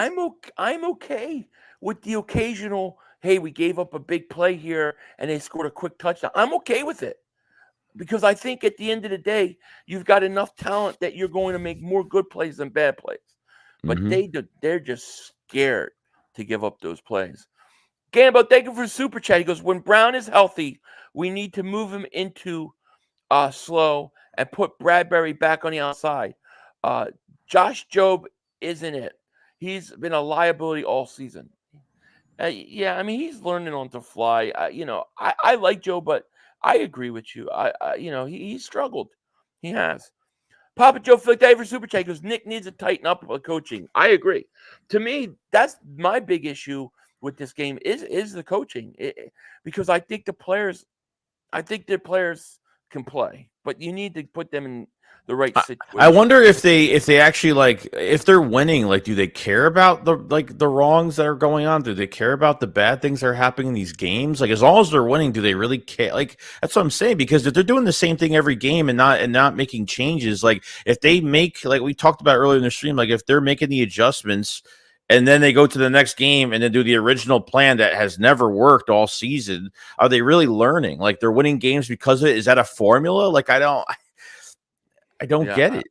I'm okay with the occasional, hey, we gave up a big play here and they scored a quick touchdown. I'm okay with it. Because I think at the end of the day, you've got enough talent that you're going to make more good plays than bad plays. But they're just scared to give up those plays. Gambo, thank you for the super chat. He goes, when Brown is healthy, we need to move him into slow and put Bradbury back on the outside. Josh Jobe isn't it. He's been a liability all season. Yeah, I mean, he's learning on the fly. I like Joe, but I agree with you. He struggled. He has. Papa Joe Flick Day for Super Chat goes, Nick needs to tighten up with coaching. I agree. To me, that's my big issue with this game is the coaching. Because I think the players can play, but you need to put them in the right situation. I wonder if they actually if they're winning, do they care about the wrongs that are going on? Do they care about the bad things that are happening in these games? As long as they're winning, do they really care? That's what I'm saying, because if they're doing the same thing every game and not making changes, if they make, we talked about earlier in the stream, if they're making the adjustments and then they go to the next game and then do the original plan that has never worked all season, are they really learning? They're winning games because of it? Is that a formula? I don't get it.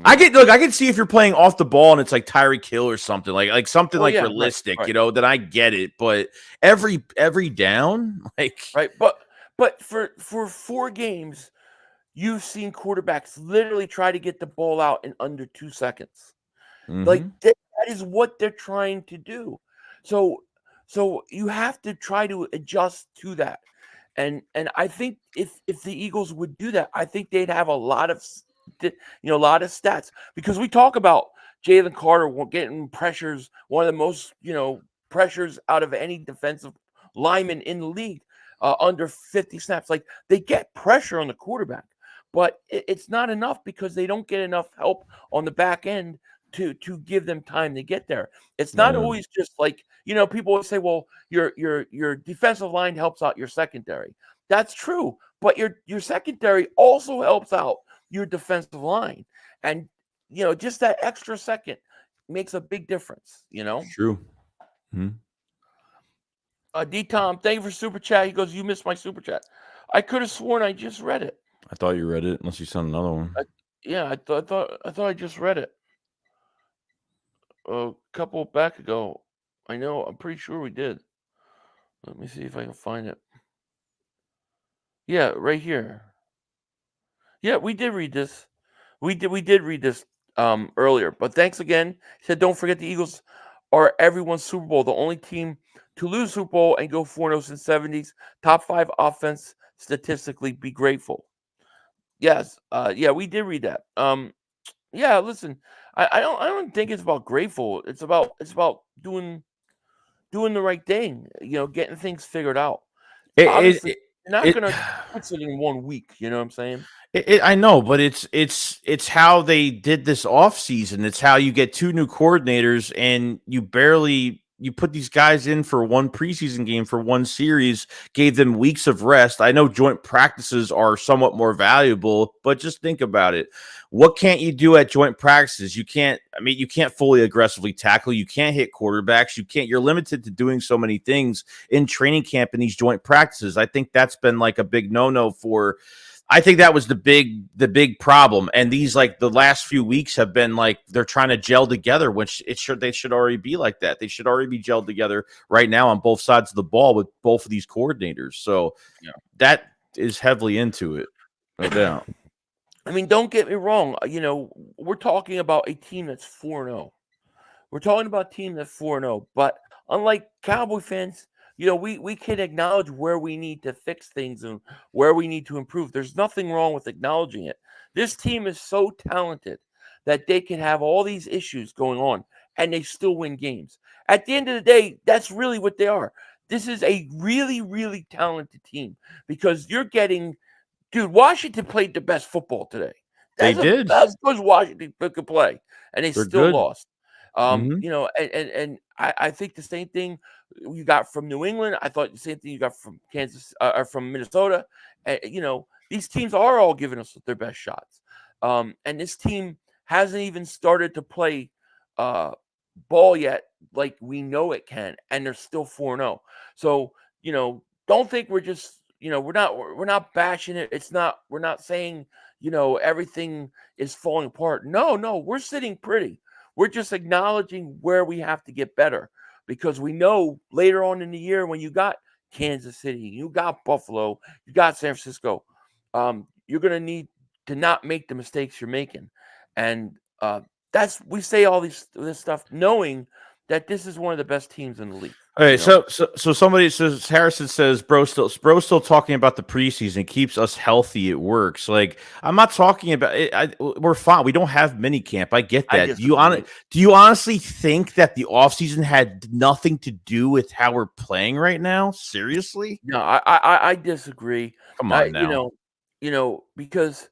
I can see if you're playing off the ball and it's like Tyreek Hill or something something realistic, right. Then I get it. But every down, right. But for 4 games, you've seen quarterbacks literally try to get the ball out in under 2 seconds. That is what they're trying to do. So you have to try to adjust to that. And I think if the Eagles would do that, I think they'd have a lot of stats, because we talk about Jalen Carter getting pressures, one of the most pressures out of any defensive lineman in the league, under 50 snaps. They get pressure on the quarterback, but it's not enough because they don't get enough help on the back end to give them time to get there. It's not always just people always say, well, your defensive line helps out your secondary. That's true, but your secondary also helps out your defensive line, and just that extra second makes a big difference. True. D Tom, thank you for super chat. He goes, you missed my super chat. I could have sworn I just read it. I thought you read it, unless you sent another one. I thought I just read it a couple back ago. I know. I'm pretty sure we did. Let me see if I can find it. Yeah, right here. Yeah, we did read this. We did read this earlier. But thanks again. He said, don't forget the Eagles are everyone's Super Bowl, the only team to lose Super Bowl and go 4-0 since 70s. Top 5 offense statistically. Be grateful. Yes. Yeah, we did read that. Yeah, listen, I don't think it's about grateful. It's about doing the right thing, getting things figured out. Obviously, you're not gonna fix it in 1 week, you know what I'm saying? I know, but it's how they did this offseason. It's how you get 2 new coordinators and you put these guys in for 1 preseason game for 1 series, gave them weeks of rest. I know joint practices are somewhat more valuable, but just think about it. What can't you do at joint practices? You can't fully aggressively tackle. You can't hit quarterbacks. You're limited to doing so many things in training camp in these joint practices. I think that's been a big no-no for. I think that was the big problem. And these the last few weeks have been they're trying to gel together, which they should already be like that. They should already be gelled together right now on both sides of the ball with both of these coordinators. So that is heavily into it, no doubt. I mean, don't get me wrong. We're talking about a team that's 4-0. We're talking about a team that's 4-0. But unlike Cowboy fans, we can acknowledge where we need to fix things and where we need to improve. There's nothing wrong with acknowledging it. This team is so talented that they can have all these issues going on and they still win games. At the end of the day, that's really what they are. This is a really, really talented team because you're getting, dude, Washington played the best football today. They did. That's good. Washington could play, and they still good. lost. And I think the same thing you got from New England. I thought the same thing you got from Kansas or from Minnesota. And these teams are all giving us their best shots. And this team hasn't even started to play ball yet, like we know it can, and they're still 4-0. So don't think we're just we're not bashing it. We're not saying everything is falling apart. No, we're sitting pretty. We're just acknowledging where we have to get better, because we know later on in the year, when you got Kansas City, you got Buffalo, you got San Francisco, you're going to need to not make the mistakes you're making. And we say all this stuff knowing that this is one of the best teams in the league. All right, so somebody says, Harrison says, bro's still talking about the preseason keeps us healthy. It works. Like, I'm not talking about it. We're fine. We don't have mini camp. I get that. Do you honestly think that the offseason had nothing to do with how we're playing right now? Seriously? No, I disagree. Come on now. Because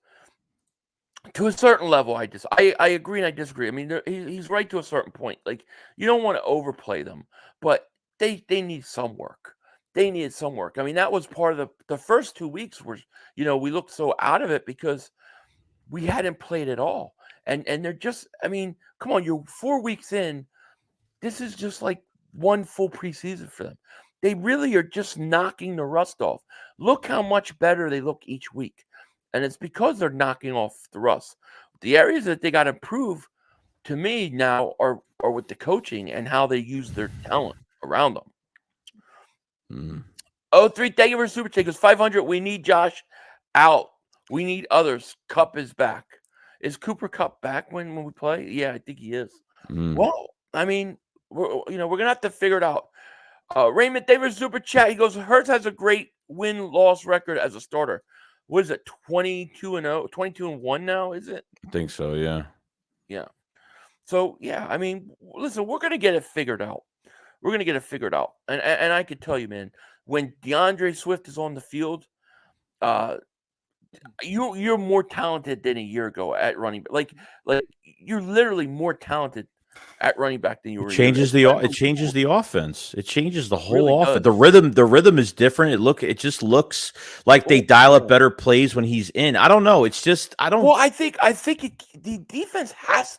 to a certain level, I agree and I disagree. I mean, he's right to a certain point. Like, you don't want to overplay them, but they need some work. They needed some work. I mean, that was part of the first 2 weeks where, we looked so out of it because we hadn't played at all. And they're just, I mean, come on, you're 4 weeks in. This is just like one full preseason for them. They really are just knocking the rust off. Look how much better they look each week. And it's because they're knocking off the rust. The areas that they got to improve, to me now, are with the coaching and how they use their talent around them. 03, thank you for super chat. Goes 500. We need Josh out. We need others. Cup is back. Is Cooper Cup back when we play? Yeah, I think he is. Well, I mean, we're gonna have to figure it out. Raymond, thank you for super chat. He goes, Hurts has a great win-loss record as a starter. What is it? 22-0, 22-1 now, is it? I think so, yeah. Yeah. So, yeah, I mean, listen, we're going to get it figured out. We're going to get it figured out. And I can tell you, man, when DeAndre Swift is on the field, you're more talented than a year ago at running back. Like you're literally more talented at running back than you were. It changes the offense. It changes the whole really offense. does. The rhythm is different. It just looks like they dial up better plays when he's in. I don't know. It's just Well, I think the defense has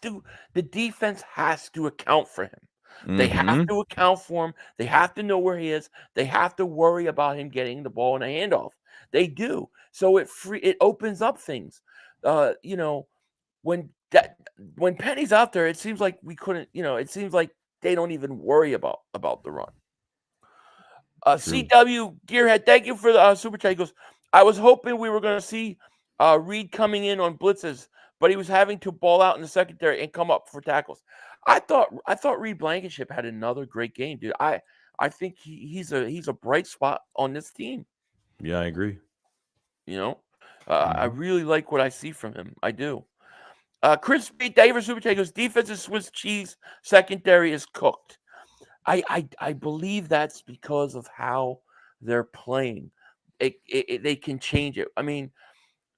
to account for him. They have to account for him. They have to know where he is. They have to worry about him getting the ball in a handoff. They do. So it opens up things. When Penny's out there, it seems like we couldn't. It seems like they don't even worry about the run. CW Gearhead, thank you for the super chat. He goes, I was hoping we were going to see Reed coming in on blitzes, but he was having to ball out in the secondary and come up for tackles. I thought Reed Blankenship had another great game, dude. I think he's a bright spot on this team. Yeah, I agree. I really like what I see from him. I do. Chris B. Davis Super Chat goes, defensive Swiss cheese secondary is cooked. I believe that's because of how they're playing. They can change it. I mean,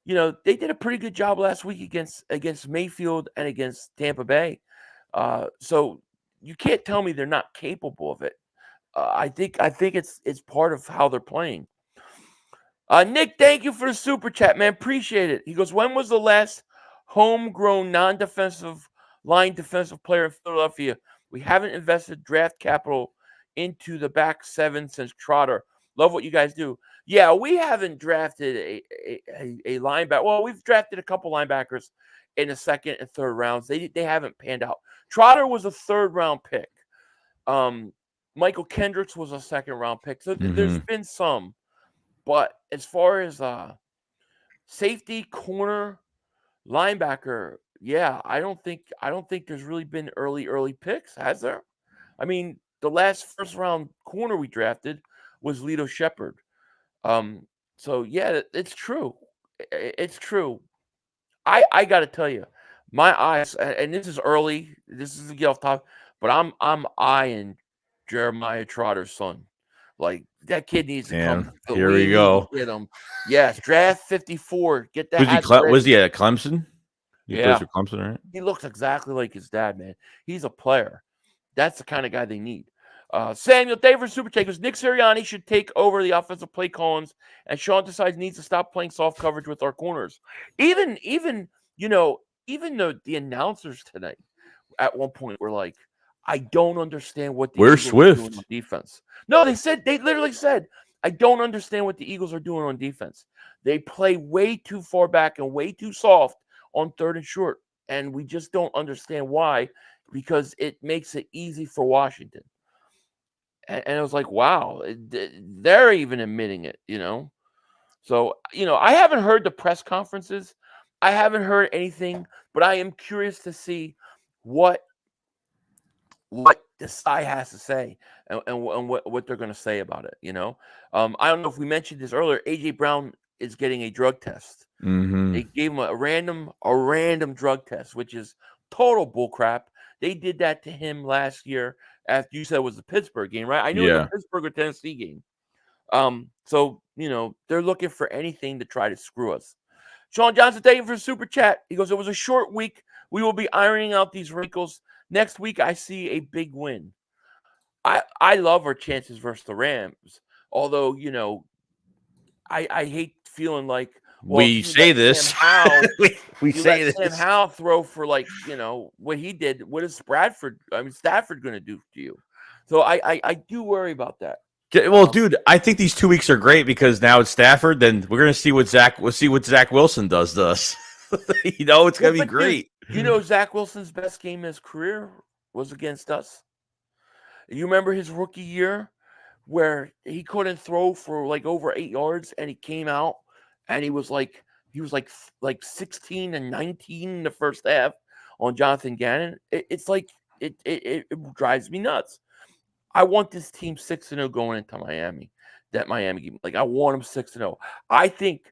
they did a pretty good job last week against Mayfield and against Tampa Bay. So you can't tell me they're not capable of it. I think it's part of how they're playing. Nick, thank you for the super chat, man. Appreciate it. He goes, when was the last homegrown non-defensive line defensive player in Philadelphia? We haven't invested draft capital into the back seven since Trotter. Love what you guys do. Yeah, we haven't drafted a linebacker. Well, we've drafted a couple linebackers in the second and third rounds. They haven't panned out. Trotter was a third-round pick. Michael Kendricks was a second-round pick. So there's been some. But as far as safety, corner, linebacker, yeah, I don't think there's really been early picks, has there? I mean, the last first-round corner we drafted was Lito Shepherd. So yeah, it's true. It's true. I got to tell you, my eyes, and this is early. This is a get off top, but I'm eyeing Jeremiah Trotter's son. Like, that kid needs to come. Here we go. Get him. Yes, draft 54. Get that. Was he at Clemson? He plays for Clemson, right? He looks exactly like his dad, man. He's a player. That's the kind of guy they need. Samuel Davis Super Chat goes, Nick Sirianni should take over the offensive play callings, and Sean decides needs to stop playing soft coverage with our corners. Even though the announcers tonight at one point were like, I don't understand what the Eagles are doing on defense. No, they literally said, I don't understand what the Eagles are doing on defense. They play way too far back and way too soft on third and short. and we just don't understand why, because it makes it easy for Washington. And I was like, wow, they're even admitting it, So, I haven't heard the press conferences. I haven't heard anything, but I am curious to see what the side has to say and what they're going to say about it. I don't know if we mentioned this earlier. AJ Brown is getting a drug test. They gave him a random drug test, which is total bullcrap. They did that to him last year after you said it was the Pittsburgh game, right? I knew it was the Pittsburgh or Tennessee game. So they're looking for anything to try to screw us. Sean Johnson, thank you for the super chat. He goes, it was a short week. We will be ironing out these wrinkles. Next week, I see a big win. I love our chances versus the Rams. Although, I hate feeling like, we say this. we say this. Sam Howell throw for what he did. What is Stafford going to do to you? So I do worry about that. Well, dude, I think these 2 weeks are great because now it's Stafford. Then we're gonna see what Zach Wilson does to us. It's gonna be great. Dude, Zach Wilson's best game in his career was against us. You remember his rookie year where he couldn't throw for over 8 yards, and he came out and he was like 16 and 19 in the first half on Jonathan Gannon. It drives me nuts. I want this team 6-0 going into Miami. That Miami game, I want them 6-0. I think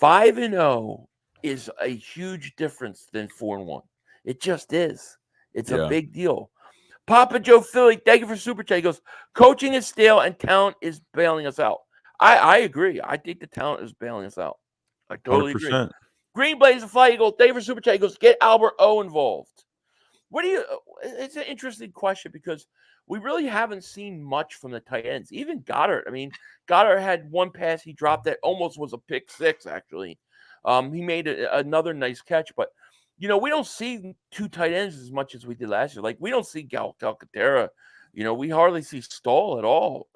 5-0 is a huge difference than 4-1. It just is. It's a big deal. Papa Joe Philly, thank you for super chat. He goes, coaching is stale and talent is bailing us out. I agree. I think the talent is bailing us out. I totally 100%. agree. Green Blaze of Fly Eagle, thank you for super chat. He goes, get Albert O involved. It's an interesting question because we really haven't seen much from the tight ends. Even Goddard. I mean, Goddard had one pass he dropped that almost was a pick six, actually. He made another nice catch, but we don't see two tight ends as much as we did last year. We don't see Calcaterra. We hardly see Stahl at all.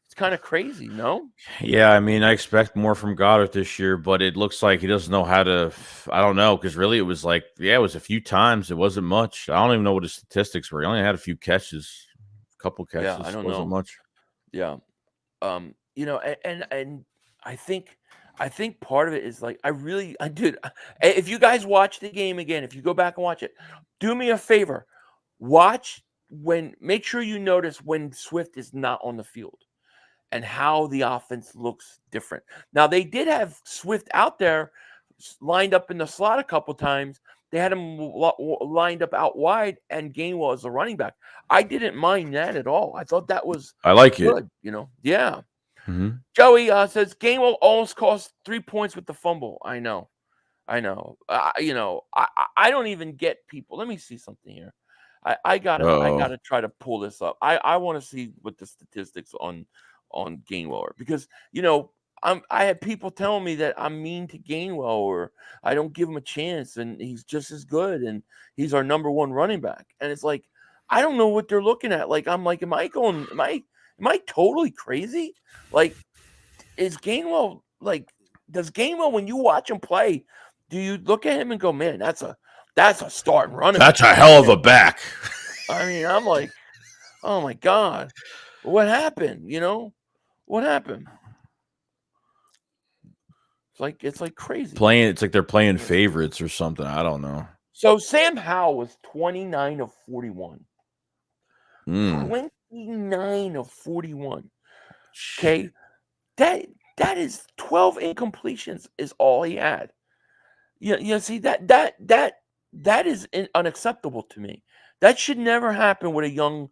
It's kind of crazy, no? Yeah, I mean, I expect more from Goddard this year, but it looks like he doesn't know how to. I don't know, because really it was it was a few times. It wasn't much. I don't even know what his statistics were. He only had a few catches, a couple catches. Yeah, I don't know. Much. Yeah, and I think part of it is dude, if you guys watch the game again, if you go back and watch it, do me a favor, make sure you notice when Swift is not on the field and how the offense looks different. Now, they did have Swift out there lined up in the slot a couple times. They had him lined up out wide and Gainwell as a running back. I didn't mind that at all. I thought that was good, Yeah. Mm-hmm. Joey says Gainwell almost cost 3 points with the fumble. I know. I don't even get people. Let me see something here. I gotta try to pull this up. I want to see what the statistics on Gainwell are, because I have people telling me that I'm mean to Gainwell or I don't give him a chance, and he's just as good, and he's our number one running back. And it's I don't know what they're looking at. Am I totally crazy? Is Gainwell does Gainwell, when you watch him play, do you look at him and go, man, that's a starting running back. That's a hell of a back. I mean, I'm oh my God, what happened? What happened? It's crazy. It's like they're playing favorites or something. I don't know. So Sam Howell was 29 of 41. 29 of 41. Okay. That is 12 incompletions is all he had. See that is unacceptable to me. That should never happen with a young.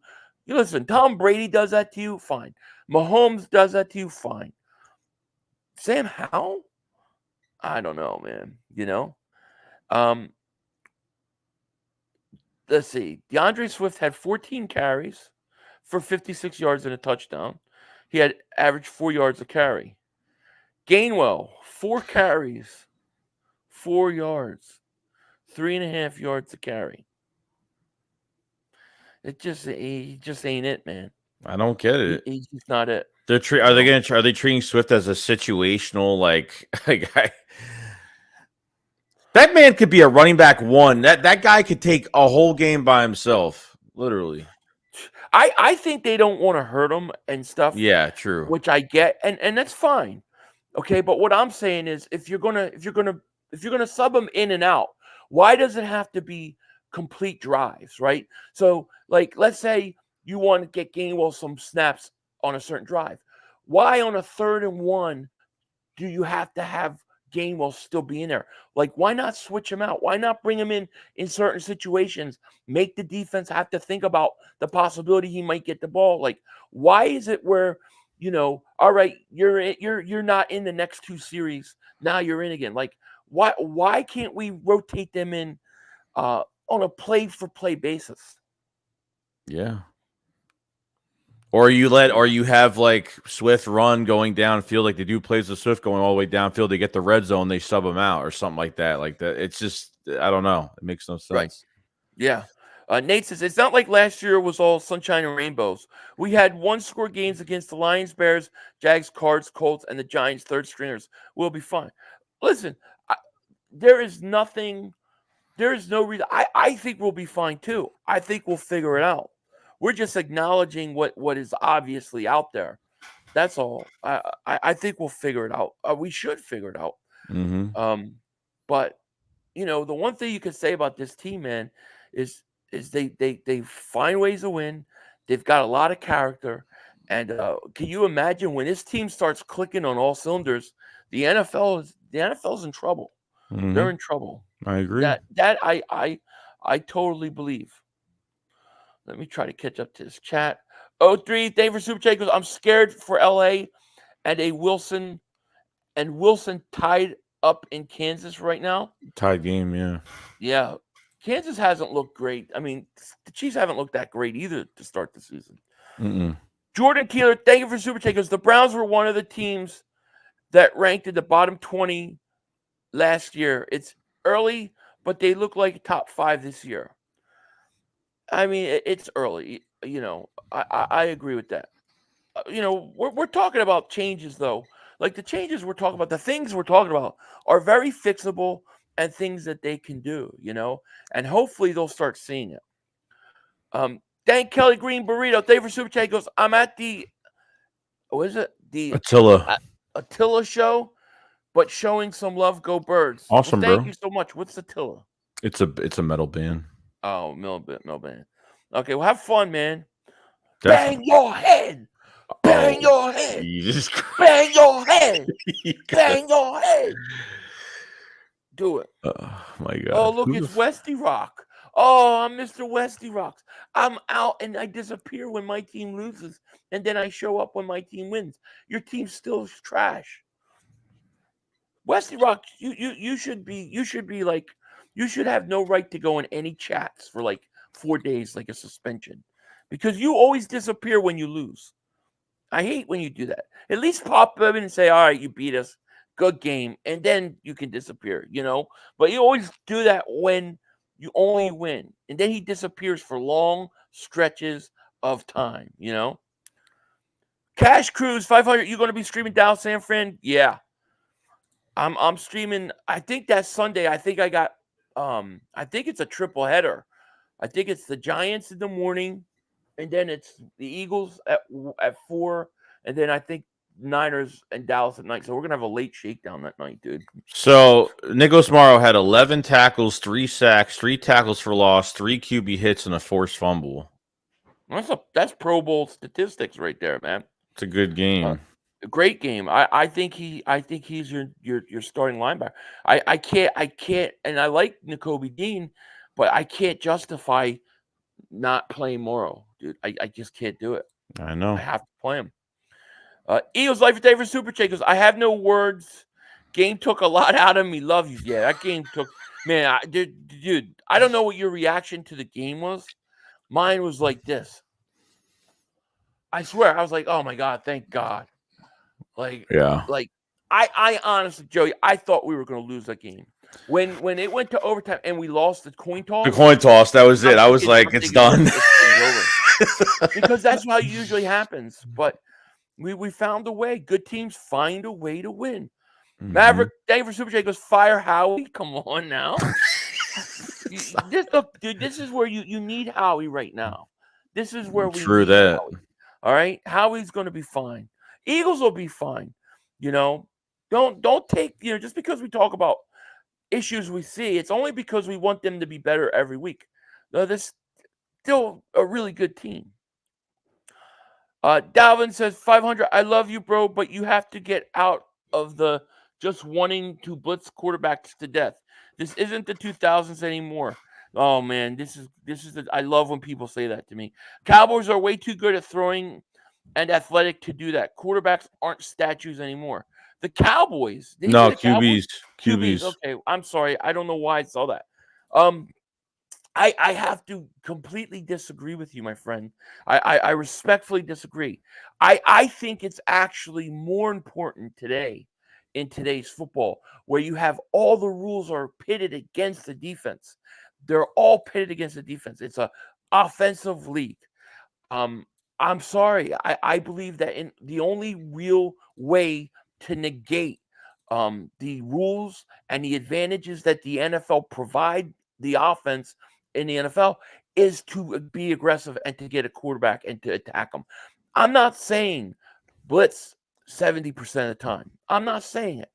Listen, Tom Brady does that to you, fine. Mahomes does that to you, fine. Sam Howell? I don't know, man. Let's see. DeAndre Swift had 14 carries for 56 yards and a touchdown. He had average 4 yards a carry. Gainwell, 4 carries, 4 yards, 3.5 yards a carry. He just ain't it, man. I don't get it. He's just not it. Are they treating Swift as a situational guy? That man could be a running back one. That guy could take a whole game by himself, literally. I think they don't want to hurt him and stuff, Yeah, true. which I get, and that's fine. Okay, but what I'm saying is, if you're gonna sub him in and out, why does it have to be complete drives, right? So, like, let's say you want to get Gainwell some snaps on a certain drive. Why on a 3rd and 1 do you have to have Gainwell still be in there? Like, why not switch him out? Why not bring him in certain situations? Make the defense have to think about the possibility he might get the ball. Like, why is it where, all right, you're not in the next 2 series, now you're in again? Like, why can't we rotate them in on a play for play basis? Yeah. Or you have like Swift run going downfield, like they do plays with Swift going all the way downfield. They get the red zone, they sub him out or something like that. Like that, it's just I don't know. It makes no sense. Right. Yeah. Nate says it's not like last year was all sunshine and rainbows. We had 1-score games against the Lions, Bears, Jags, Cards, Colts, and the Giants' 3rd stringers. We'll be fine. Listen, there is no reason. I think we'll be fine too. I think we'll figure it out. We're just acknowledging what is obviously out there. That's all. I think we'll figure it out. We should figure it out. Mm-hmm. But the one thing you could say about this team, man, is they find ways to win. They've got a lot of character, and can you imagine when this team starts clicking on all cylinders? The NFL's in trouble. Mm-hmm. They're in trouble. I agree. That I totally believe. Let me try to catch up to this chat. 03, thank you for Super Chat. I'm scared for LA and Wilson tied up in Kansas right now. Tied game, yeah. Yeah. Kansas hasn't looked great. I mean, the Chiefs haven't looked that great either to start the season. Mm-mm. Jordan Keeler, thank you for Super Chat. The Browns were one of the teams that ranked in the bottom 20 last year. It's early, but they look like top 5 this year. I mean, it's early. I agree with that. We're talking about changes, though. Like the changes we're talking about, the things we're talking about are very fixable and things that they can do, and hopefully they'll start seeing it. Thank Kelly Green Burrito. Thank you for Super Chat. He goes, I'm at the, what is it? The Attila show, but showing some love. Go Birds. Awesome, thank bro. you so much. What's Attila? It's a metal band. Oh, metal band. Okay, well, have fun, man. Definitely. Bang your head. Bang your head. Jesus Christ. Bang your head. Bang your head. Do it. Oh, my God. Oh, look, it's Westy Rock. Oh, I'm Mr. Westy Rocks. I'm out and I disappear when my team loses, and then I show up when my team wins. Your team's still trash. Westy Rock, you should be like, you should have no right to go in any chats for like 4 days, like a suspension, because you always disappear when you lose. I hate when you do that. At least pop up and say, all right, you beat us. Good game. And then you can disappear, But you always do that when you only win. And then he disappears for long stretches of time, Cash Cruise 500. You going to be streaming Dallas San Fran? Yeah. I'm streaming. I think that's Sunday. I think I got I think it's a triple header. I think it's the Giants in the morning, and then it's the Eagles at 4, and then I think Niners and Dallas at night. So we're gonna have a late shakedown that night, dude. So Nicholas Morrow had 11 tackles, 3 sacks, 3 tackles for loss, 3 QB hits, and a forced fumble. That's Pro Bowl statistics right there, man. It's a good game. A great game. I think he's your starting linebacker. I can't, and I like Nakobe Dean, but I can't justify not playing Morrow, dude. I just can't do it. I know. I have to play him. Eagles Life Day for Super Chat goes, I have no words. Game took a lot out of me. Love you. Yeah, that game took, man, dude, I don't know what your reaction to the game was. Mine was like this. I swear, I was like, oh my God, thank God. Like, yeah. Like, I honestly, Joey, I thought we were going to lose that game. When it went to overtime and we lost the coin toss. The coin toss, that was it. I was like, it's done. Because that's how it usually happens. But we found a way. Good teams find a way to win. Maverick, thank you for Super J goes, fire Howie. Come on now. This is where you need Howie right now. This is where we True need that. Howie. All right? Howie's going to be fine. Eagles will be fine. Don't take, just because we talk about issues we see, it's only because we want them to be better every week. No, this still a really good team. Dalvin says 500. I love you, bro, but you have to get out of the just wanting to blitz quarterbacks to death. This isn't the 2000s anymore. Oh man, this is I love when people say that to me. Cowboys are way too good at throwing and athletic to do that. Quarterbacks aren't statues anymore. The Cowboys. Did he say No, the Cowboys? QBs. Okay, I'm sorry. I don't know why I saw that. I have to completely disagree with you, my friend. I respectfully disagree. I think it's actually more important today in today's football, where you have all the rules are pitted against the defense. They're all pitted against the defense. It's a offensive league. I'm sorry. I believe that in the only real way to negate the rules and the advantages that the NFL provide the offense in the NFL is to be aggressive and to get a quarterback and to attack them. I'm not saying blitz 70% of the time. I'm not saying it.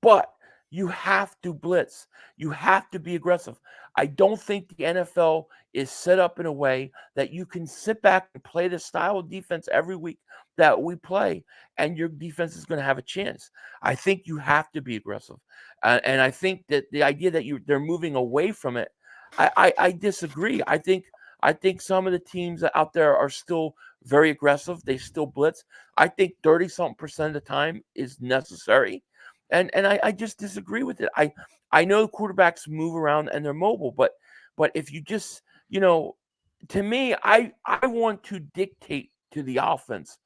But you have to blitz. You have to be aggressive. I don't think the NFL is set up in a way that you can sit back and play the style of defense every week that we play, and your defense is going to have a chance. I think you have to be aggressive. And I think that the idea that they're moving away from it, I disagree. I think some of the teams out there are still very aggressive. They still blitz. I think 30-something% of the time is necessary. And I just disagree with it. I know quarterbacks move around and they're mobile, but if you just, to me, I want to dictate to the offense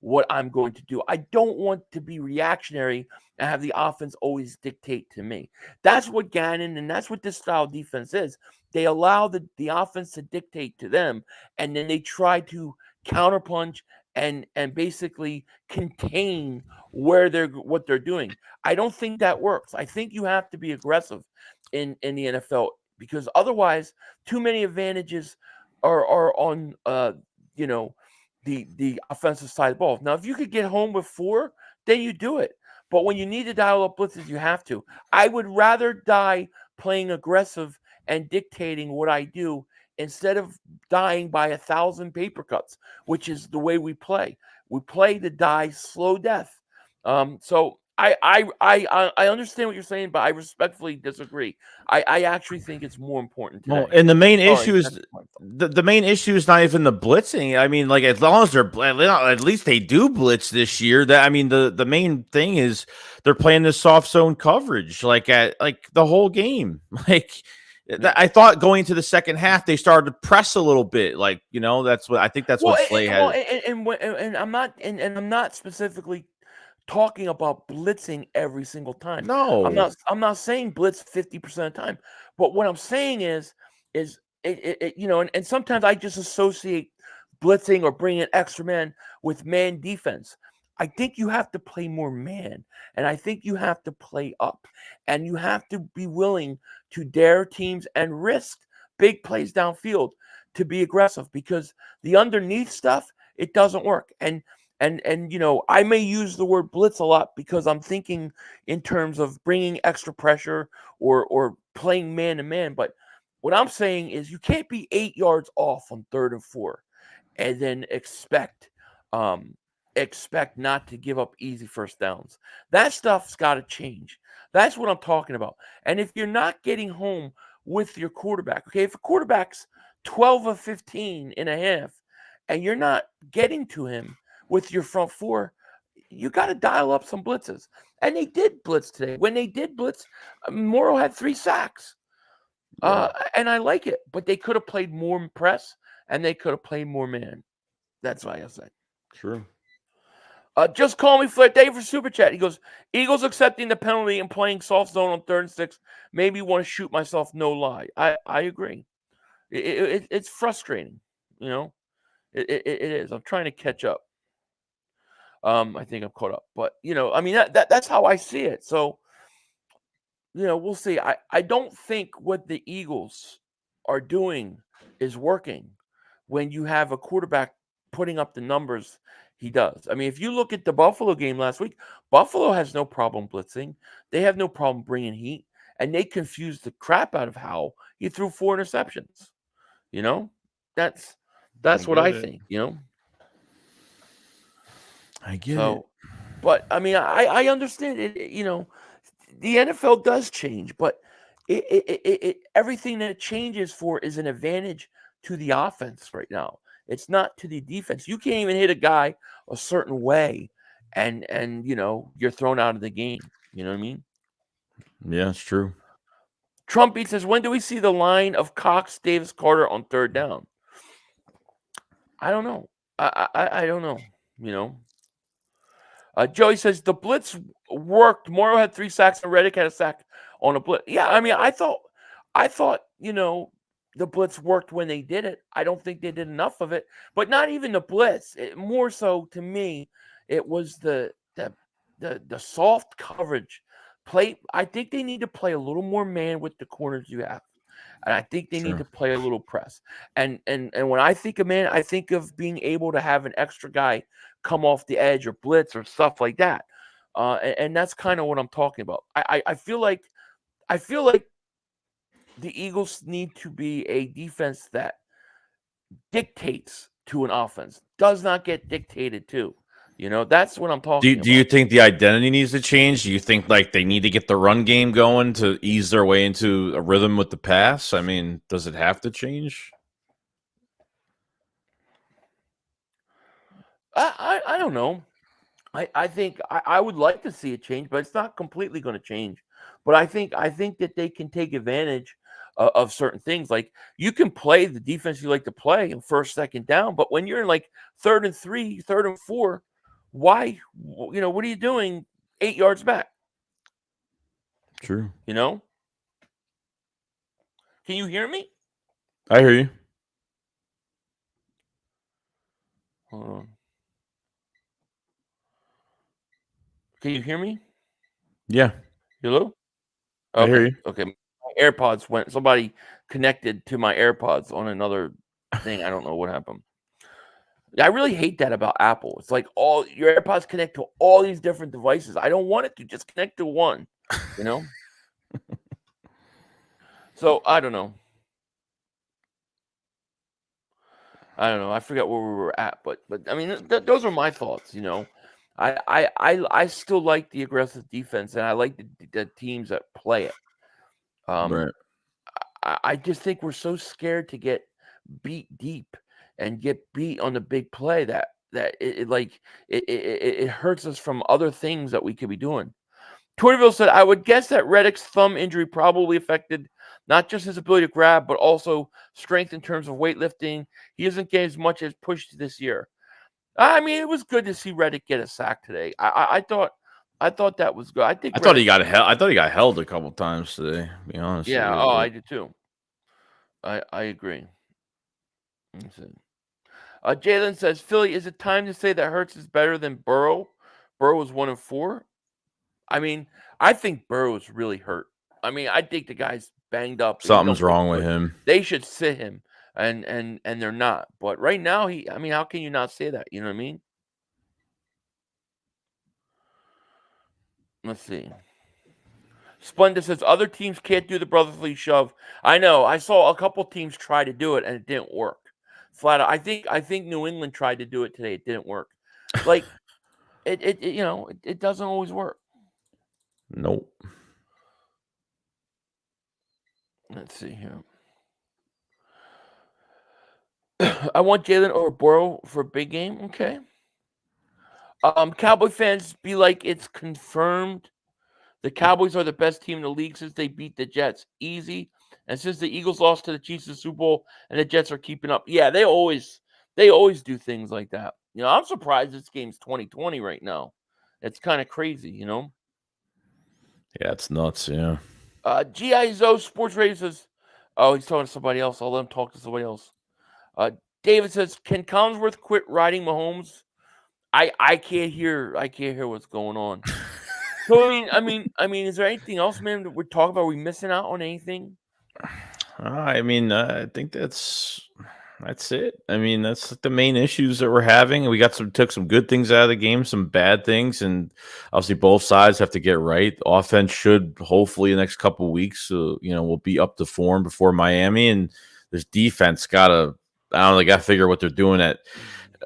what I'm going to do. I don't want to be reactionary and have the offense always dictate to me. That's what Gannon and that's what this style of defense is. They allow the offense to dictate to them, and then they try to counterpunch and basically contain what they're doing. I don't think that works. I think you have to be aggressive in the NFL, because otherwise too many advantages are on the offensive side of the ball. Now, if you could get home with 4, then you do it. But when you need to dial up blitzes, you have to. I would rather die playing aggressive and dictating what I do instead of dying by 1,000 paper cuts, which is the way we play. We play to die slow death. So I understand what you're saying, but I respectfully disagree. I actually think it's more important today. Well, and the main issue is the main issue is not even the blitzing. I mean, like, as long as at least they do blitz this year. The main thing is they're playing this soft zone coverage at the whole game. I thought going to the second half they started to press a little bit. That's what Slay had. And I'm not specifically talking about blitzing every single time. No, I'm not saying blitz 50% of the time. But what I'm saying is and sometimes I just associate blitzing or bringing an extra man with man defense. I think you have to play more man, and I think you have to play up, and you have to be willing to dare teams and risk big plays downfield to be aggressive, because the underneath stuff, it doesn't work. And I may use the word blitz a lot because I'm thinking in terms of bringing extra pressure or playing man to man. But what I'm saying is you can't be 8 yards off on 3rd and 4 and then expect not to give up easy first downs. That stuff's got to change. That's what I'm talking about. And if you're not getting home with your quarterback, okay, if a quarterback's 12 of 15 and a half and you're not getting to him with your front 4, you got to dial up some blitzes. And they did blitz today. When they did blitz, Morrow had 3 sacks. And I like it, but they could have played more press and they could have played more man. That's why I said. True. Just call me Flair. Thank you for Super Chat. He goes, Eagles accepting the penalty and playing soft zone on 3rd and 6 made me want to shoot myself, no lie. I agree. It's frustrating, It is. I'm trying to catch up. I think I'm caught up. But, I mean, that's how I see it. So, we'll see. I don't think what the Eagles are doing is working when you have a quarterback putting up the numbers he does. I mean, if you look at the Buffalo game last week, Buffalo has no problem blitzing. They have no problem bringing heat, and they confused the crap out of Howell. He threw 4 interceptions. That's what I think. I get it. So, but I mean, I understand it. The NFL does change, but everything that it changes for is an advantage to the offense right now. It's not to the defense. You can't even hit a guy a certain way, and you're thrown out of the game. You know what I mean? Yeah, it's true. Trumpy says, when do we see the line of Cox, Davis, Carter on third down? I don't know. I don't know. Joey says the blitz worked. Morrow had 3 sacks and Reddick had a sack on a blitz. Yeah, I mean, I thought the blitz worked when they did it. I don't think they did enough of it, but not even the blitz. More so to me, it was the soft coverage play. I think they need to play a little more man with the corners you have. And I think they need to play a little press. And when I think of man, I think of being able to have an extra guy come off the edge or blitz or stuff like that. And that's kind of what I'm talking about. I feel like the Eagles need to be a defense that dictates to an offense, does not get dictated to. That's what I'm talking about. Do you think the identity needs to change? Do you think like they need to get the run game going to ease their way into a rhythm with the pass? I mean, does it have to change? I don't know. I think I would like to see it change, but it's not completely going to change. But I think that they can take advantage of certain things. Like you can play the defense you like to play in first, second down, but when you're in like 3rd and 3, 3rd and 4, why? What are you doing 8 yards back? True. Can you hear me? I hear you. Hold on. Can you hear me? Yeah. Hello? I hear you. Okay. My AirPods went. Somebody connected to my AirPods on another thing. I don't know what happened. I really hate that about Apple. It's like all your AirPods connect to all these different devices. I don't want it to just connect to one, So I don't know. I forgot where we were at, but I mean, those are my thoughts. I still like the aggressive defense, and I like the teams that play it. Right. I just think we're so scared to get beat deep and get beat on the big play that it hurts us from other things that we could be doing. Torville said, I would guess that Reddick's thumb injury probably affected not just his ability to grab, but also strength in terms of weightlifting. He doesn't get as much as pushed this year. I mean, it was good to see Reddick get a sack today. I thought that was good. I thought he got held a couple times today, to be honest. Yeah, I did too. I agree. Jalen says, Philly, is it time to say that Hurts is better than Burrow? Burrow was 1-4. I mean, I think Burrow is really hurt. I mean, I think the guy's banged up. Something's wrong with him. They should sit him, and they're not. But right now, how can you not say that? You know what I mean? Let's see. Splendid says, other teams can't do the brotherly shove. I know. I saw a couple teams try to do it, and it didn't work. Flat out. I think New England tried to do it today. It didn't work. Like, it doesn't always work. Nope. Let's see here. I want Jalen or Burrow for a big game. Okay. Cowboy fans be like, it's confirmed. The Cowboys are the best team in the league since they beat the Jets. Easy. And since the Eagles lost to the Chiefs in the Super Bowl and the Jets are keeping up. Yeah, they always do things like that. I'm surprised this game's 2020 right now. It's kind of crazy, Yeah, it's nuts, yeah. G.I. Zoe Sports Radio says, oh, he's talking to somebody else. I'll let him talk to somebody else. David says, can Collinsworth quit riding Mahomes? I can't hear what's going on. So I mean, is there anything else, man, that we're talking about? Are we missing out on anything? I mean, I think that's it. I mean, that's the main issues that we're having. We took some good things out of the game, some bad things, and obviously both sides have to get right. Offense should hopefully the next couple of weeks, we'll be up to form before Miami, and this defense gotta. I don't know. They gotta figure what they're doing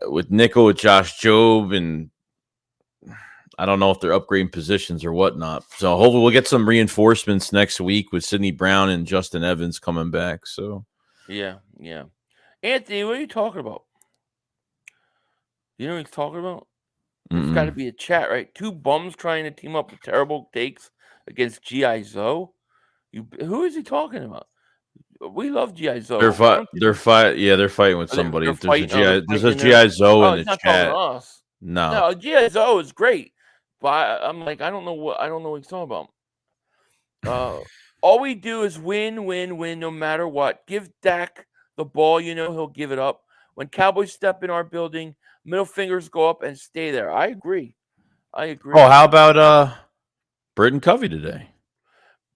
with Nickel, with Josh Jobe, and I don't know if they're upgrading positions or whatnot. So hopefully we'll get some reinforcements next week with Sidney Brown and Justin Evans coming back. So yeah. Anthony, what are you talking about? You know what he's talking about? There's got to be a chat, right? Two bums trying to team up with terrible takes against G.I. Zoe. Who is he talking about? We love G.I. Zoe. They're fighting with somebody. There's a G.I. Zoe in the not chat. talking to us. No, G.I. Zoe is great, but I'm like, I don't know what he's talking about. All we do is win, no matter what. Give Dak the ball, he'll give it up. When Cowboys step in our building, middle fingers go up and stay there. I agree. Oh, how about Britton Covey today?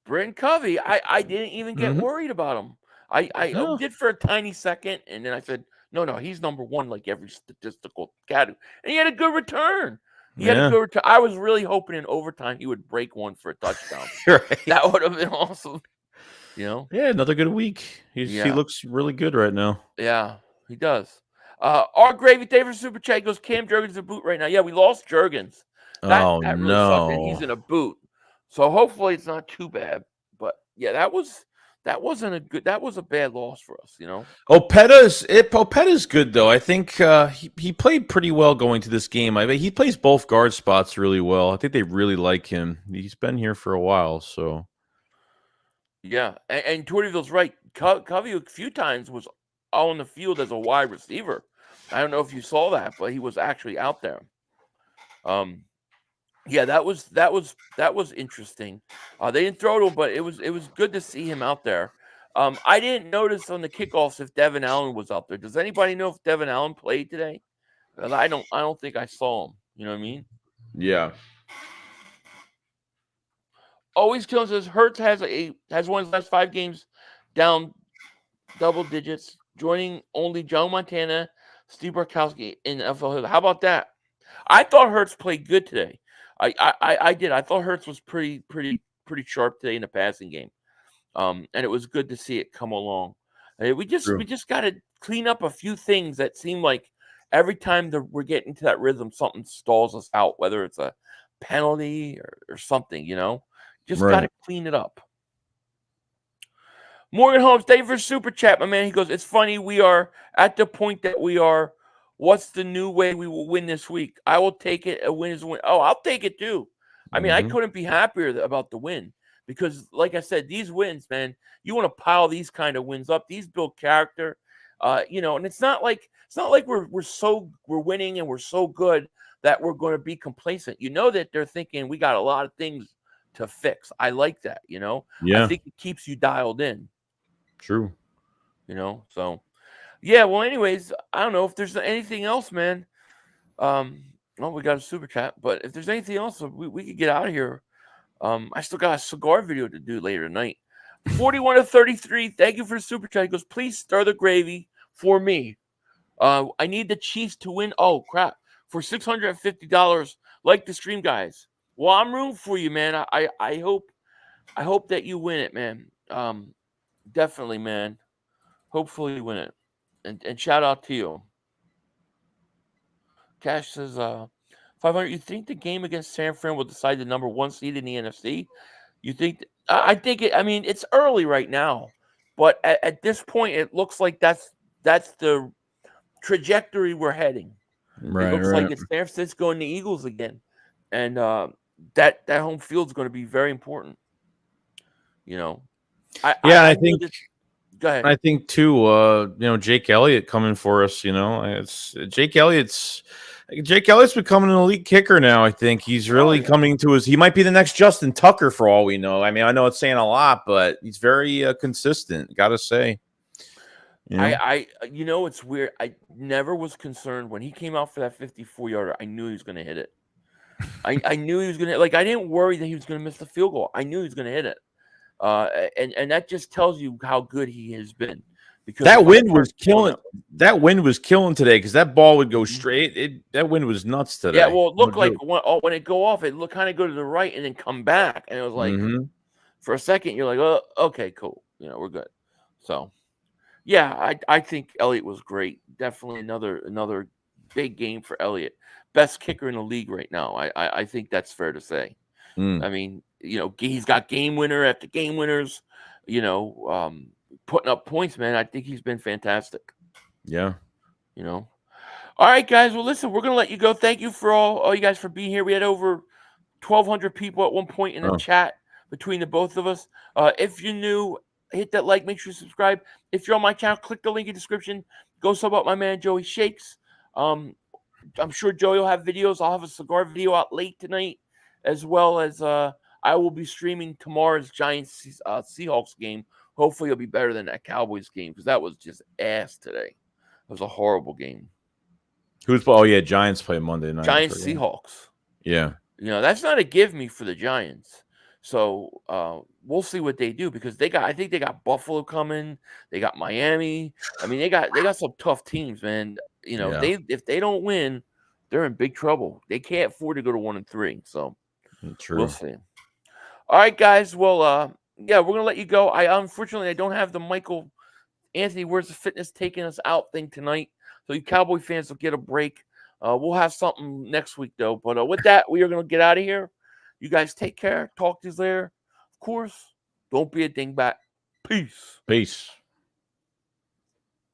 Britton Covey, I didn't even get worried about him. I did for a tiny second, and then I said, no, he's number one, like every statistical cat. And he had a good return. I was really hoping in overtime he would break one for a touchdown. Right. That would have been awesome. Yeah, another good week. He looks really good right now. Yeah, he does. Our Gravy David Super Chat goes, Cam Jurgens a boot right now. Yeah, we lost Jurgens. That really sucked, and he's in a boot. So hopefully it's not too bad. But yeah, that was a bad loss for us, Opeta's good though. I think he played pretty well going to this game. I mean, he plays both guard spots really well. I think they really like him. He's been here for a while, so yeah. And Tortyville's right. Covey a few times was on the field as a wide receiver. I don't know if you saw that, but he was actually out there. Yeah, that was interesting. They didn't throw to him, but it was good to see him out there. I didn't notice on the kickoffs if Devin Allen was out there. Does anybody know if Devin Allen played today? I don't think I saw him. You know what I mean? Yeah. Always kills says Hurts has won his last 5 games down double digits, joining only Joe Montana, Steve Bartkowski in NFL. How about that? I thought Hurts played good today. I did. I thought Hurts was pretty sharp today in the passing game, and it was good to see it come along. We just got to clean up a few things that seem like every time we're getting to that rhythm, something stalls us out. Whether it's a penalty or something, just got to clean it up. Morgan Holmes, thank you for super chat, my man. He goes, it's funny we are at the point that we are. What's the new way we will win this week? I will take it. A win is a win. Oh, I'll take it too. I mean, I couldn't be happier about the win because, like I said, these wins, man, you want to pile these kind of wins up. These build character, and it's not like we're winning and we're so good that we're going to be complacent. You know that they're thinking we got a lot of things to fix. I like that. Yeah. I think it keeps you dialed in. True. So. Yeah, well, anyways, I don't know if there's anything else, man. Well, we got a super chat, but if there's anything else, we could get out of here. I still got a cigar video to do later tonight. 41 to 33. Thank you for the super chat. He goes, please stir the gravy for me. I need the Chiefs to win. Oh crap! For $650, like the stream guys. Well, I'm rooting for you, man. I hope that you win it, man. Definitely, man. Hopefully you win it. And shout out to you. Cash says 500. You think the game against San Fran will decide the number 1 seed in the NFC? You think? I think it. I mean, it's early right now, but at this point, it looks like that's the trajectory we're heading. Right. It looks like it's San Francisco and the Eagles again, and that home field is going to be very important. I think. Go ahead. I think too, Jake Elliott coming for us. It's Jake Elliott's becoming an elite kicker now. I think he's really coming to he might be the next Justin Tucker for all we know. I mean, I know it's saying a lot, but he's very consistent. Got to say. You know? You know, it's weird. I never was concerned when he came out for that 54-yarder. I knew he was going to hit it. I knew he was going to, like, I didn't worry that he was going to miss the field goal. I knew he was going to hit it. And that just tells you how good he has been. Because that wind was killing. That wind was killing today because that ball would go straight. That wind was nuts today. Yeah, well, it looked like when it go off, it looked kind of go to the right and then come back, and it was like for a second you're like, oh, okay, cool, you know, we're good. So, yeah, I think Elliott was great. Definitely another big game for Elliott. Best kicker in the league right now. I think that's fair to say. I mean, you know, he's got game winner after game winners. You know, putting up points, man. I think he's been fantastic. Yeah. You know. All right, guys. Well, listen, we're gonna let you go. Thank you for all you guys for being here. We had over 1,200 people at one point in the chat between the both of us. If you're new, hit that like. Make sure you subscribe. If you're on my channel, click the link in the description. Go sub out my man Joey Shakes. I'm sure Joey will have videos. I'll have a cigar video out late tonight, as well as I will be streaming tomorrow's Giants Seahawks game. Hopefully, it'll be better than that Cowboys game because that was just ass today. It was a horrible game. Oh yeah, Giants play Monday night. Giants Seahawks. Yeah. You know, that's not a give me for the Giants. So we'll see what they do because I think they got Buffalo coming. They got Miami. I mean, they got some tough teams, man. You know, if they don't win, they're in big trouble. They can't afford to go to 1-3. So true. We'll see. All right, guys. Well, yeah, we're gonna let you go. Unfortunately I don't have the Michael Anthony Where's the Fitness taking us out thing tonight. So you Cowboy fans will get a break. We'll have something next week though. But with that, we are gonna get out of here. You guys take care. Talk to you later. Of course, don't be a dingbat. Peace. Peace.